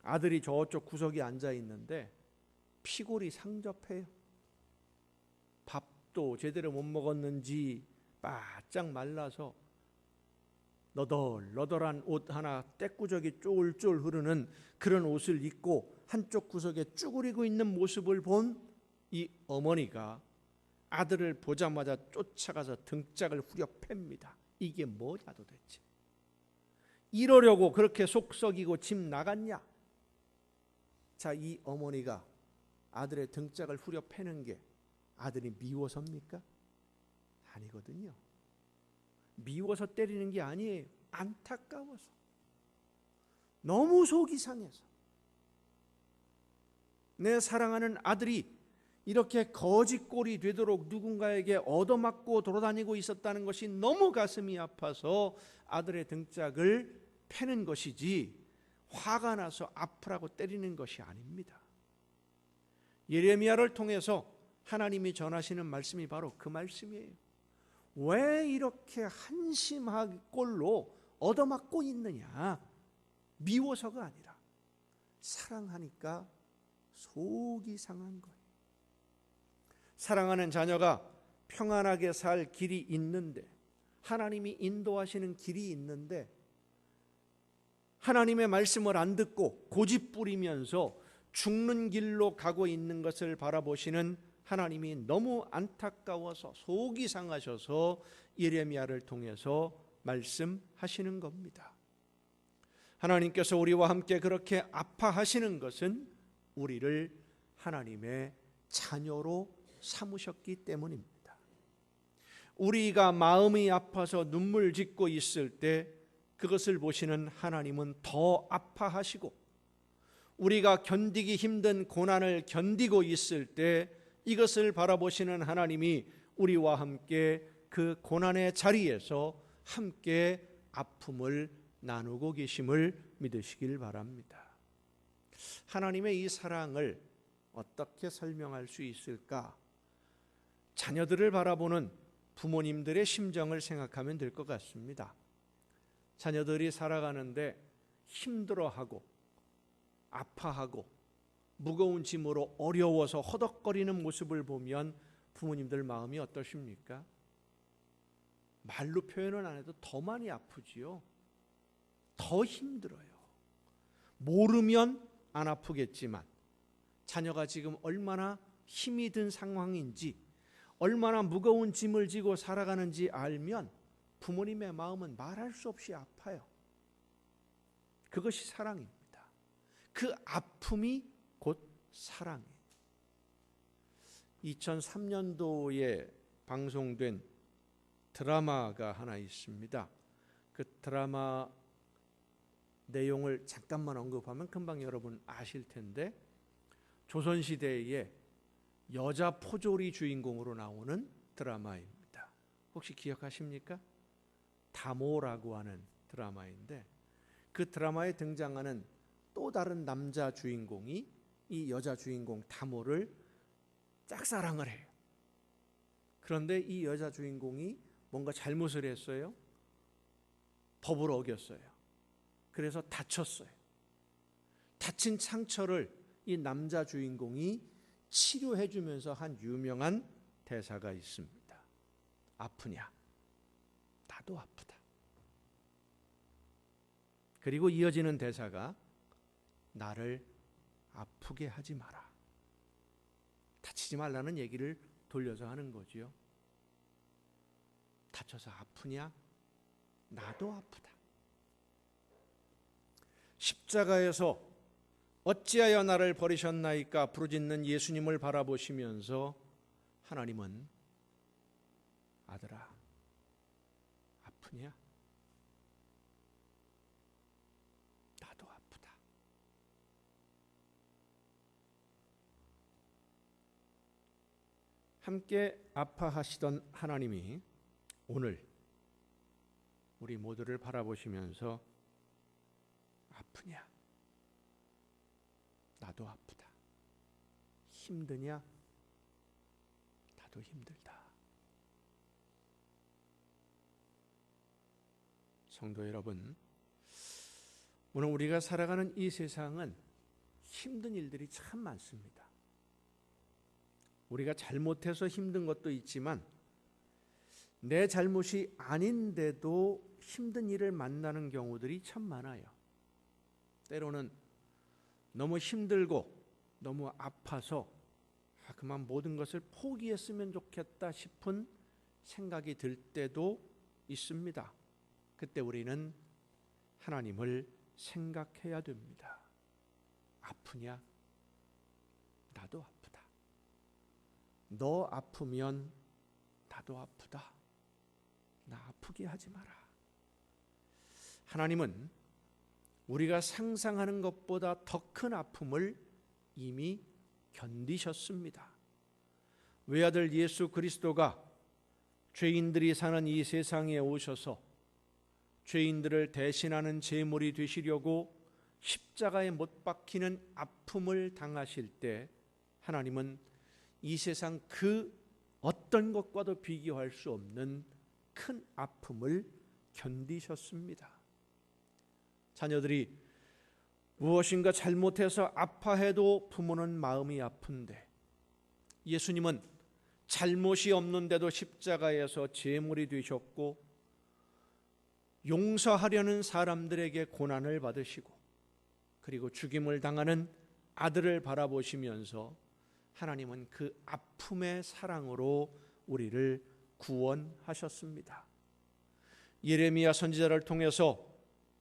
아들이 저쪽 구석에 앉아 있는데 피골이 상접해요. 밥도 제대로 못 먹었는지 바짝 말라서 너덜너덜한 옷 하나 때꾸저기 쫄쫄 흐르는 그런 옷을 입고 한쪽 구석에 쭈그리고 있는 모습을 본 이 어머니가 아들을 보자마자 쫓아가서 등짝을 후려 팹니다. 이게 뭐냐 도대체. 이러려고 그렇게 속 썩이고 집 나갔냐. 자, 이 어머니가 아들의 등짝을 후려 패는 게 아들이 미워서입니까? 아니거든요. 미워서 때리는 게 아니에요. 안타까워서. 너무 속이 상해서. 내 사랑하는 아들이 이렇게 거짓골이 되도록 누군가에게 얻어맞고 돌아다니고 있었다는 것이 너무 가슴이 아파서 아들의 등짝을 패는 것이지 화가 나서 아프라고 때리는 것이 아닙니다. 예레미야를 통해서 하나님이 전하시는 말씀이 바로 그 말씀이에요. 왜 이렇게 한심한 꼴로 얻어맞고 있느냐? 미워서가 아니라 사랑하니까 속이 상한 거예요. 사랑하는 자녀가 평안하게 살 길이 있는데, 하나님이 인도하시는 길이 있는데 하나님의 말씀을 안 듣고 고집 부리면서 죽는 길로 가고 있는 것을 바라보시는 하나님이 너무 안타까워서 속이 상하셔서 예레미야를 통해서 말씀하시는 겁니다. 하나님께서 우리와 함께 그렇게 아파하시는 것은 우리를 하나님의 자녀로 삼으셨기 때문입니다. 우리가 마음이 아파서 눈물 짓고 있을 때 그것을 보시는 하나님은 더 아파하시고, 우리가 견디기 힘든 고난을 견디고 있을 때 이것을 바라보시는 하나님이 우리와 함께 그 고난의 자리에서 함께 아픔을 나누고 계심을 믿으시길 바랍니다. 하나님의 이 사랑을 어떻게 설명할 수 있을까? 자녀들을 바라보는 부모님들의 심정을 생각하면 될 것 같습니다. 자녀들이 살아가는데 힘들어하고 아파하고 무거운 짐으로 어려워서 허덕거리는 모습을 보면 부모님들 마음이 어떠십니까? 말로 표현은 안 해도 더 많이 아프지요. 더 힘들어요. 모르면 안 아프겠지만 자녀가 지금 얼마나 힘이 든 상황인지, 얼마나 무거운 짐을 지고 살아가는지 알면 부모님의 마음은 말할 수 없이 아파요. 그것이 사랑입니다. 그 아픔이 곧 사랑이에요. 2003년도에 방송된 드라마가 하나 있습니다. 그 드라마 내용을 잠깐만 언급하면 금방 여러분 아실 텐데, 조선시대에 여자 포졸이 주인공으로 나오는 드라마입니다. 혹시 기억하십니까? 다모라고 하는 드라마인데, 그 드라마에 등장하는 또 다른 남자 주인공이 이 여자 주인공 다모를 짝사랑을 해요. 그런데 이 여자 주인공이 뭔가 잘못을 했어요. 법을 어겼어요. 그래서 다쳤어요. 다친 상처를 이 남자 주인공이 치료해 주면서 한 유명한 대사가 있습니다. 아프냐? 나도 아프다. 그리고 이어지는 대사가 나를 아프게 하지 마라. 다치지 말라는 얘기를 돌려서 하는 거지요. 다쳐서 아프냐? 나도 아프다. 십자가에서 어찌하여 나를 버리셨나이까 부르짖는 예수님을 바라보시면서 하나님은 아들아, 아프냐? 나도 아프다. 함께 아파하시던 하나님이 오늘 우리 모두를 바라보시면서 아프냐? 나도 아프다. 힘드냐? 나도 힘들다. 성도 여러분, 오늘 우리가 살아가는 이 세상은 힘든 일들이 참 많습니다. 우리가 잘못해서 힘든 것도 있지만 내 잘못이 아닌데도 힘든 일을 만나는 경우들이 참 많아요. 때로는 너무 힘들고 너무 아파서 그만 모든 것을 포기했으면 좋겠다 싶은 생각이 들 때도 있습니다. 그때 우리는 하나님을 생각해야 됩니다. 아프냐? 나도 아프다. 너 아프면 나도 아프다. 나 아프게 하지 마라. 하나님은 우리가 상상하는 것보다 더 큰 아픔을 이미 견디셨습니다. 외아들 예수 그리스도가 죄인들이 사는 이 세상에 오셔서 죄인들을 대신하는 제물이 되시려고 십자가에 못 박히는 아픔을 당하실 때 하나님은 이 세상 그 어떤 것과도 비교할 수 없는 큰 아픔을 견디셨습니다. 자녀들이 무엇인가 잘못해서 아파해도 부모는 마음이 아픈데 예수님은 잘못이 없는데도 십자가에서 제물이 되셨고 용서하려는 사람들에게 고난을 받으시고 그리고 죽임을 당하는 아들을 바라보시면서 하나님은 그 아픔의 사랑으로 우리를 구원하셨습니다. 예레미야 선지자를 통해서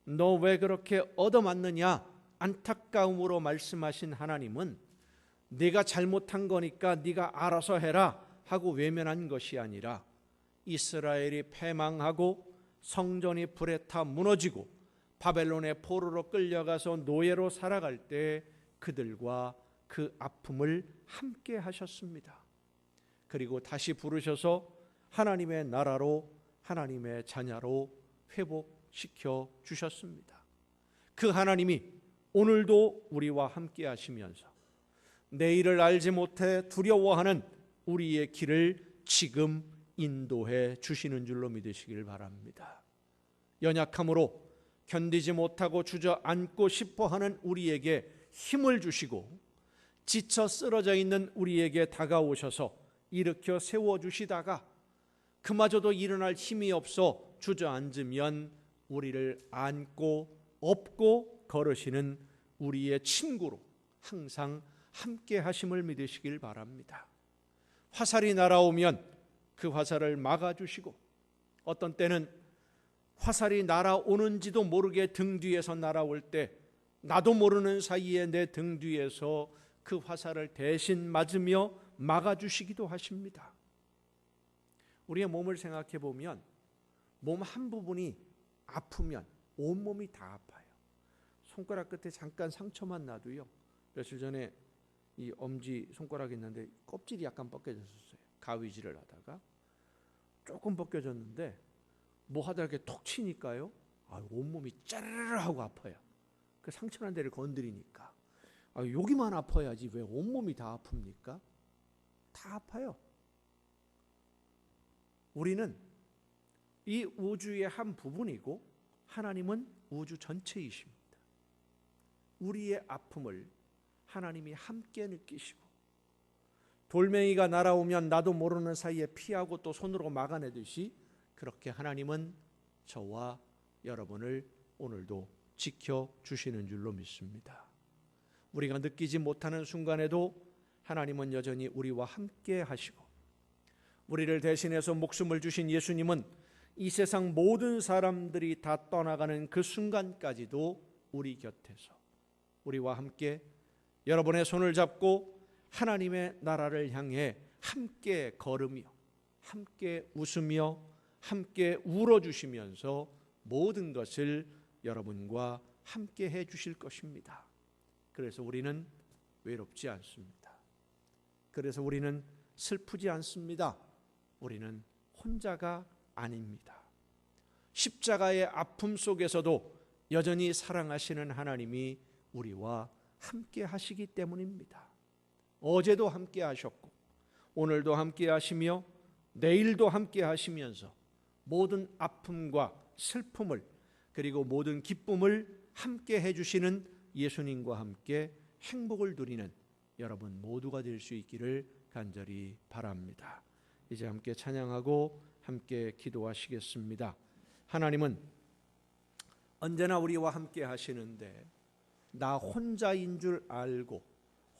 너 왜 그렇게 얻어맞느냐 안타까움으로 말씀하신 하나님은 네가 잘못한 거니까 네가 알아서 해라 하고 외면한 것이 아니라 이스라엘이 패망하고 성전이 불에 타 무너지고 바벨론의 포로로 끌려가서 노예로 살아갈 때 그들과 그 아픔을 함께 하셨습니다. 그리고 다시 부르셔서 하나님의 나라로 하나님의 자녀로 회복시켜 주셨습니다. 그 하나님이 오늘도 우리와 함께 하시면서 내일을 알지 못해 두려워하는 우리의 길을 지금 인도해 주시는 줄로 믿으시길 바랍니다. 연약함으로 견디지 못하고 주저앉고 싶어하는 우리에게 힘을 주시고 지쳐 쓰러져 있는 우리에게 다가오셔서 일으켜 세워주시다가 그마저도 일어날 힘이 없어 주저앉으면 우리를 안고 업고 걸으시는 우리의 친구로 항상 함께 하심을 믿으시길 바랍니다. 화살이 날아오면 그 화살을 막아주시고 어떤 때는 화살이 날아오는지도 모르게 등 뒤에서 날아올 때 나도 모르는 사이에 내 등 뒤에서 그 화살을 대신 맞으며 막아주시기도 하십니다. 우리의 몸을 생각해 보면 몸 한 부분이 아프면 온몸이 다 아파요. 손가락 끝에 잠깐 상처만 나도요. 며칠 전에 이 엄지 손가락이 있는데 껍질이 약간 벗겨졌었어요. 가위질을 하다가 조금 벗겨졌는데 뭐 하다 이렇게 톡 치니까요. 온몸이 짜르르 하고 아파요. 그 상처난 데를 건드리니까 여기만 아파야지 왜 온몸이 다 아픕니까? 다 아파요. 우리는 이 우주의 한 부분이고 하나님은 우주 전체이십니다. 우리의 아픔을 하나님이 함께 느끼시고 돌멩이가 날아오면 나도 모르는 사이에 피하고 또 손으로 막아내듯이 그렇게 하나님은 저와 여러분을 오늘도 지켜주시는 줄로 믿습니다. 우리가 느끼지 못하는 순간에도 하나님은 여전히 우리와 함께 하시고 우리를 대신해서 목숨을 주신 예수님은 이 세상 모든 사람들이 다 떠나가는 그 순간까지도 우리 곁에서 우리와 함께 여러분의 손을 잡고 하나님의 나라를 향해 함께 걸으며 함께 웃으며 함께 울어주시면서 모든 것을 여러분과 함께 해주실 것입니다. 그래서 우리는 외롭지 않습니다. 그래서 우리는 슬프지 않습니다. 우리는 혼자가 아닙니다. 십자가의 아픔 속에서도 여전히 사랑하시는 하나님이 우리와 함께 하시기 때문입니다. 어제도 함께 하셨고 오늘도 함께 하시며 내일도 함께 하시면서 모든 아픔과 슬픔을 그리고 모든 기쁨을 함께 해주시는 예수님과 함께 행복을 누리는 여러분 모두가 될 수 있기를 간절히 바랍니다. 이제 함께 찬양하고 함께 기도하시겠습니다. 하나님은 언제나 우리와 함께 하시는데 나 혼자인 줄 알고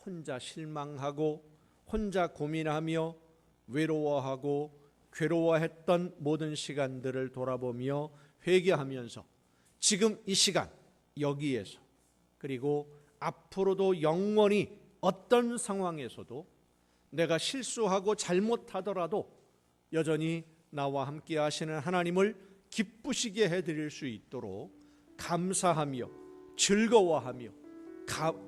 혼자 실망하고 혼자 고민하며 외로워하고 괴로워했던 모든 시간들을 돌아보며 회개하면서 지금 이 시간 여기에서 그리고 앞으로도 영원히 어떤 상황에서도 내가 실수하고 잘못하더라도 여전히 나와 함께 하시는 하나님을 기쁘시게 해드릴 수 있도록 감사하며 즐거워하며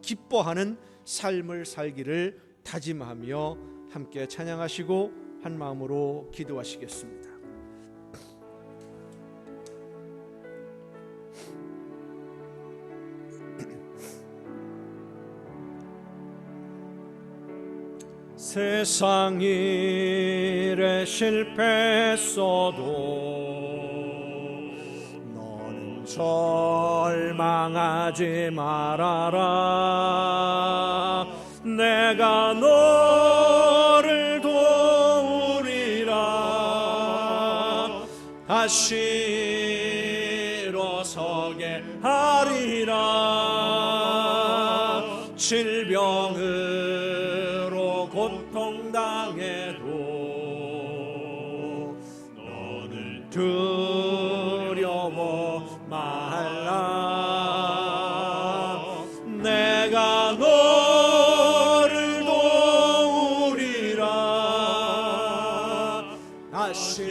기뻐하는 삶을 살기를 다짐하며 함께 찬양하시고 한 마음으로 기도하시겠습니다. 세상 일에 실패했어도 너는 절망하지 말아라. 내가 너를 도우리라. 다시 일어서게 하리라. 질병으로 고통당해도 너는 두려워 말라. 내가 너를 도우리라. 다시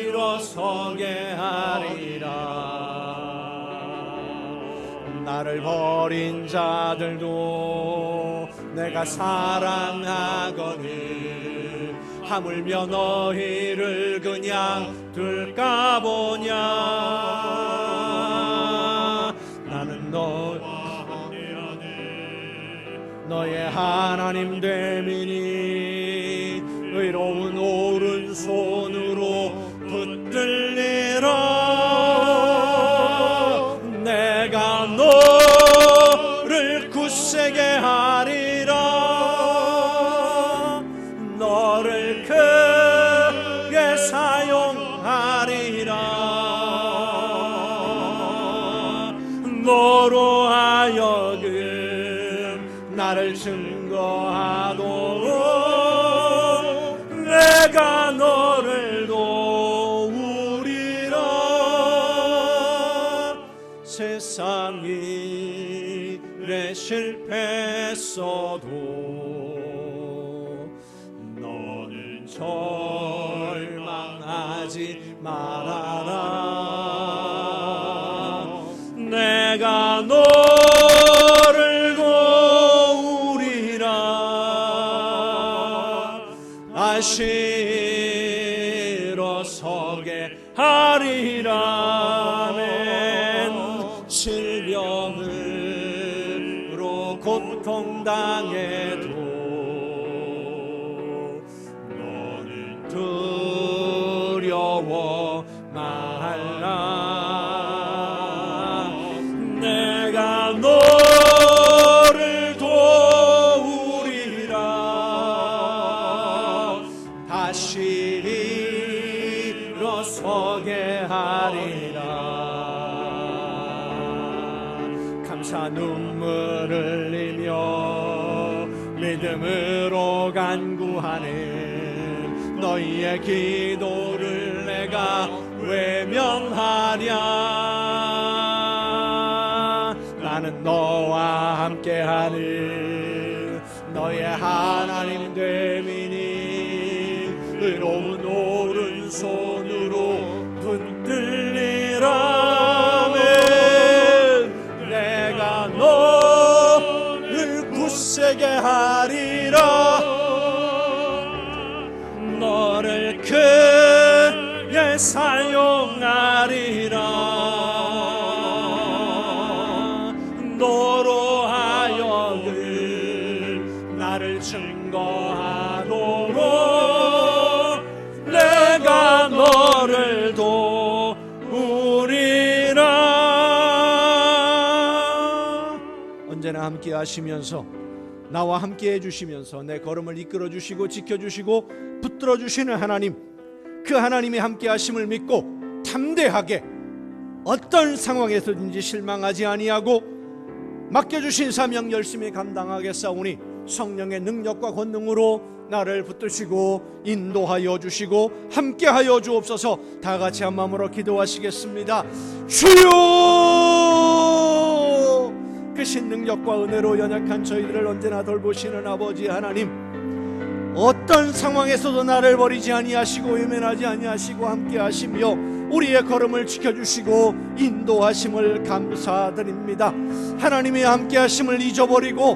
일어서게 하리라. 나를 버린 자들도 내가 사랑하거늘 하물며 너희를 그냥 둘까 보냐. 나는 너의 하나님 됨이니 의로운 오른손으로 붙들리라. 내가 너를 굳세게 하리라. 너를 크게 사용하리라. 너로 하여금 나를 증거하도록 내가 너를 도우리라. 세상 일에 실패했어도 너는 절망하지 말아라. 내가 너를 도우리라. 다시 일어서게 하리라. 질병으로 고통당해도 너는 두려워 말라. 내가 너를 도우리라. 다시 일어서게 하리라. 감사 눈물 흘리며 믿음으로 간구하는 너희의 기도를 내가 외면하랴. 나는 너와 함께하는 너의 하나님 됨이니 의로운 오른손으로 붙들리라. 내가 너를 굳세게 하리라. 너를 크게 사용하리라. 너로 하여금 나를 증거하도록 내가 너를 도우리라. 언제나 함께 하시면서 나와 함께 해주시면서 내 걸음을 이끌어 주시고 지켜주시고 붙들어 주시는 하나님, 그 하나님이 함께 하심을 믿고 담대하게 어떤 상황에서든지 실망하지 아니하고 맡겨주신 사명 열심히 감당하겠사오니 성령의 능력과 권능으로 나를 붙드시고 인도하여 주시고 함께하여 주옵소서. 다 같이 한 마음으로 기도하시겠습니다. 주여, 크신 능력과 은혜로 연약한 저희들을 언제나 돌보시는 아버지 하나님, 어떤 상황에서도 나를 버리지 아니하시고 외면하지 아니하시고 함께하시며 우리의 걸음을 지켜주시고 인도하심을 감사드립니다. 하나님의 함께하심을 잊어버리고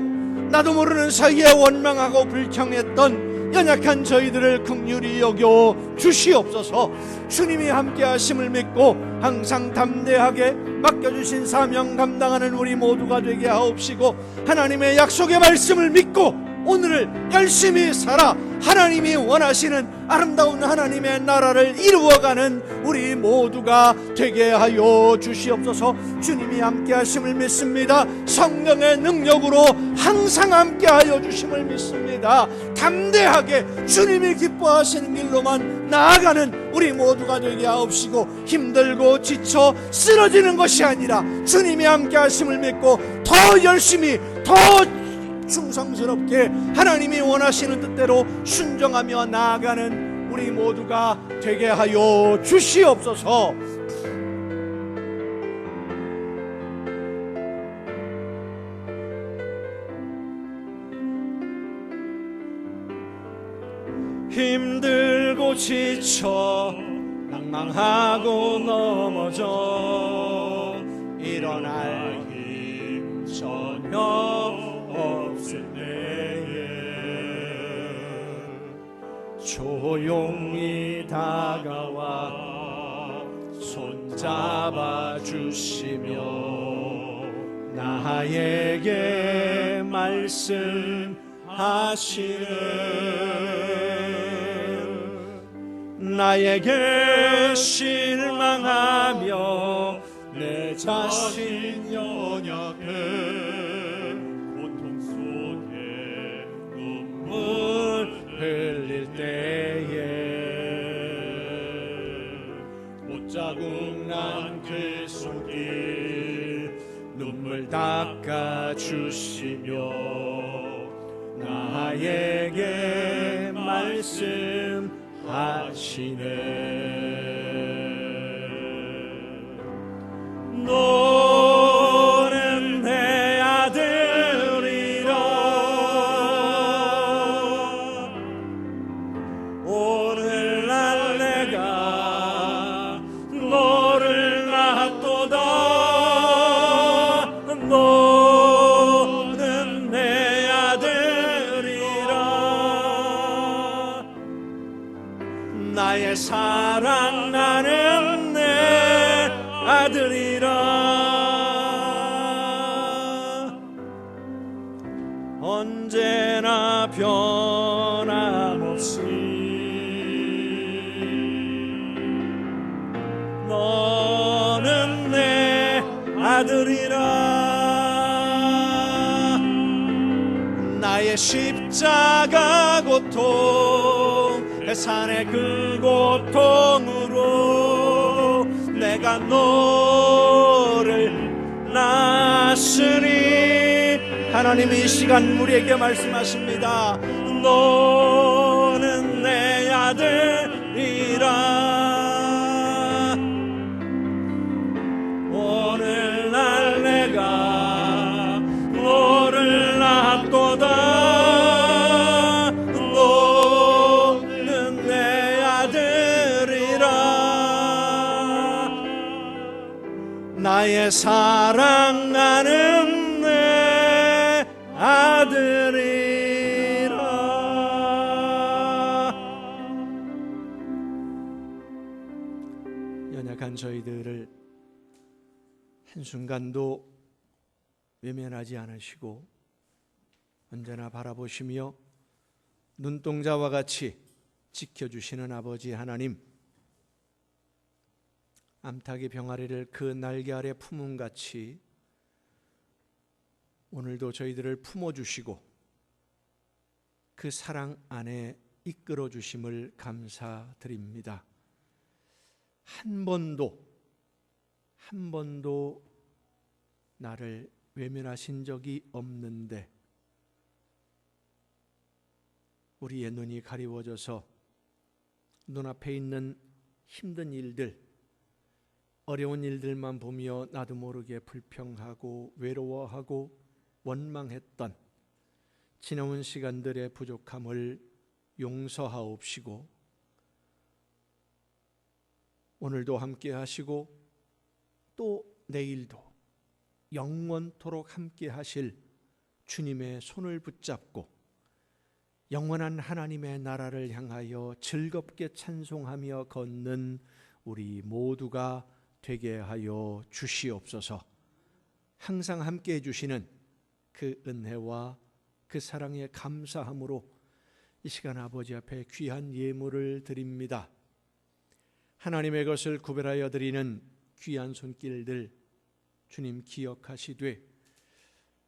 나도 모르는 사이에 원망하고 불평했던 연약한 저희들을 긍휼히 여겨 주시옵소서. 주님이 함께하심을 믿고 항상 담대하게 맡겨주신 사명 감당하는 우리 모두가 되게 하옵시고, 하나님의 약속의 말씀을 믿고 오늘을 열심히 살아 하나님이 원하시는 아름다운 하나님의 나라를 이루어가는 우리 모두가 되게 하여 주시옵소서. 주님이 함께 하심을 믿습니다. 성령의 능력으로 항상 함께 하여 주심을 믿습니다. 담대하게 주님이 기뻐하시는 길로만 나아가는 우리 모두가 되게 하옵시고, 힘들고 지쳐 쓰러지는 것이 아니라 주님이 함께 하심을 믿고 더 열심히 더 충성스럽게 하나님이 원하시는 뜻대로 순종하며 나아가는 우리 모두가 되게 하여 주시옵소서. 힘들고 지쳐 낭망하고 넘어져 일어날 힘 전혀 없을 때에 조용히 다가와 손잡아 주시며 나에게 말씀하시는, 나에게 실망하며 내 자신 연약해 흘릴 때에 못자국 난 그 손길 눈물 닦아주시며 나에게 말씀하시네. 너는 내 아들이라, 오늘날 내가 너를 낳았도다. 너는 내 아들이라. 나의 사랑, 나는 내 아들이라. 언제나 변함없이 너는 내 아들이라. 나의 십자가 고통, 해산의 그 고통으로 내가 너를 낳았으니, 하나님이 이 시간 우리에게 말씀하십니다. 너는 내 아들이라. 오늘날 내가 너를 낳았도다. 너는 내 아들이라. 나의 사랑, 나는 내 아들이라. 연약한 저희들을 한순간도 외면하지 않으시고 언제나 바라보시며 눈동자와 같이 지켜주시는 아버지 하나님, 암탉이 병아리를 그 날개 아래 품음같이 오늘도 저희들을 품어주시고 그 사랑 안에 이끌어 주심을 감사드립니다. 한 번도 나를 외면하신 적이 없는데 우리의 눈이 가리워져서 눈앞에 있는 힘든 일들, 어려운 일들만 보며 나도 모르게 불평하고 외로워하고 원망했던 지나온 시간들의 부족함을 용서하옵시고 오늘도 함께 하시고 또 내일도 영원토록 함께 하실 주님의 손을 붙잡고 영원한 하나님의 나라를 향하여 즐겁게 찬송하며 걷는 우리 모두가 되게 하여 주시옵소서. 항상 함께 해주시는 그 은혜와 그 사랑에 감사함으로 이 시간 아버지 앞에 귀한 예물을 드립니다. 하나님의 것을 구별하여 드리는 귀한 손길들 주님 기억하시되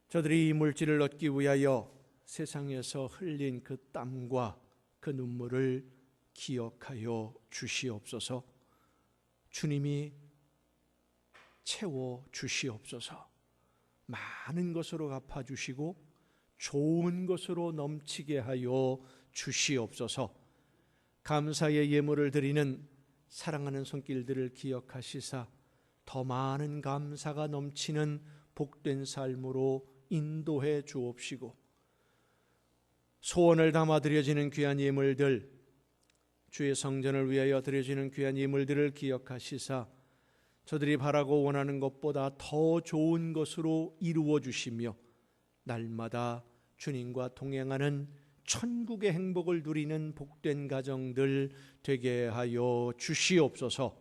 저들이 이 물질을 얻기 위하여 세상에서 흘린 그 땀과 그 눈물을 기억하여 주시옵소서. 주님이 채워 주시옵소서. 많은 것으로 갚아주시고 좋은 것으로 넘치게 하여 주시옵소서. 감사의 예물을 드리는 사랑하는 손길들을 기억하시사 더 많은 감사가 넘치는 복된 삶으로 인도해 주옵시고 소원을 담아 드려지는 귀한 예물들, 주의 성전을 위하여 드려지는 귀한 예물들을 기억하시사 저들이 바라고 원하는 것보다 더 좋은 것으로 이루어 주시며 날마다 주님과 동행하는 천국의 행복을 누리는 복된 가정들 되게 하여 주시옵소서.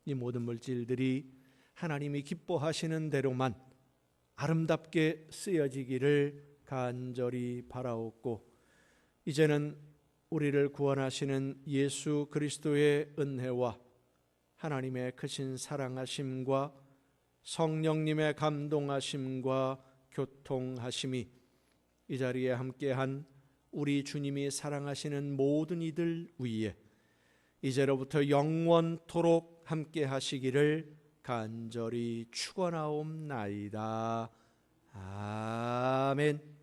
이 모든 물질들이 하나님이 기뻐하시는 대로만 아름답게 쓰여지기를 간절히 바라옵고 이제는 우리를 구원하시는 예수 그리스도의 은혜와 하나님의 크신 사랑하심과 성령님의 감동하심과 교통하심이 이 자리에 함께한 우리 주님이 사랑하시는 모든 이들 위에 이제로부터 영원토록 함께 하시기를 간절히 축원하옵나이다. 아멘.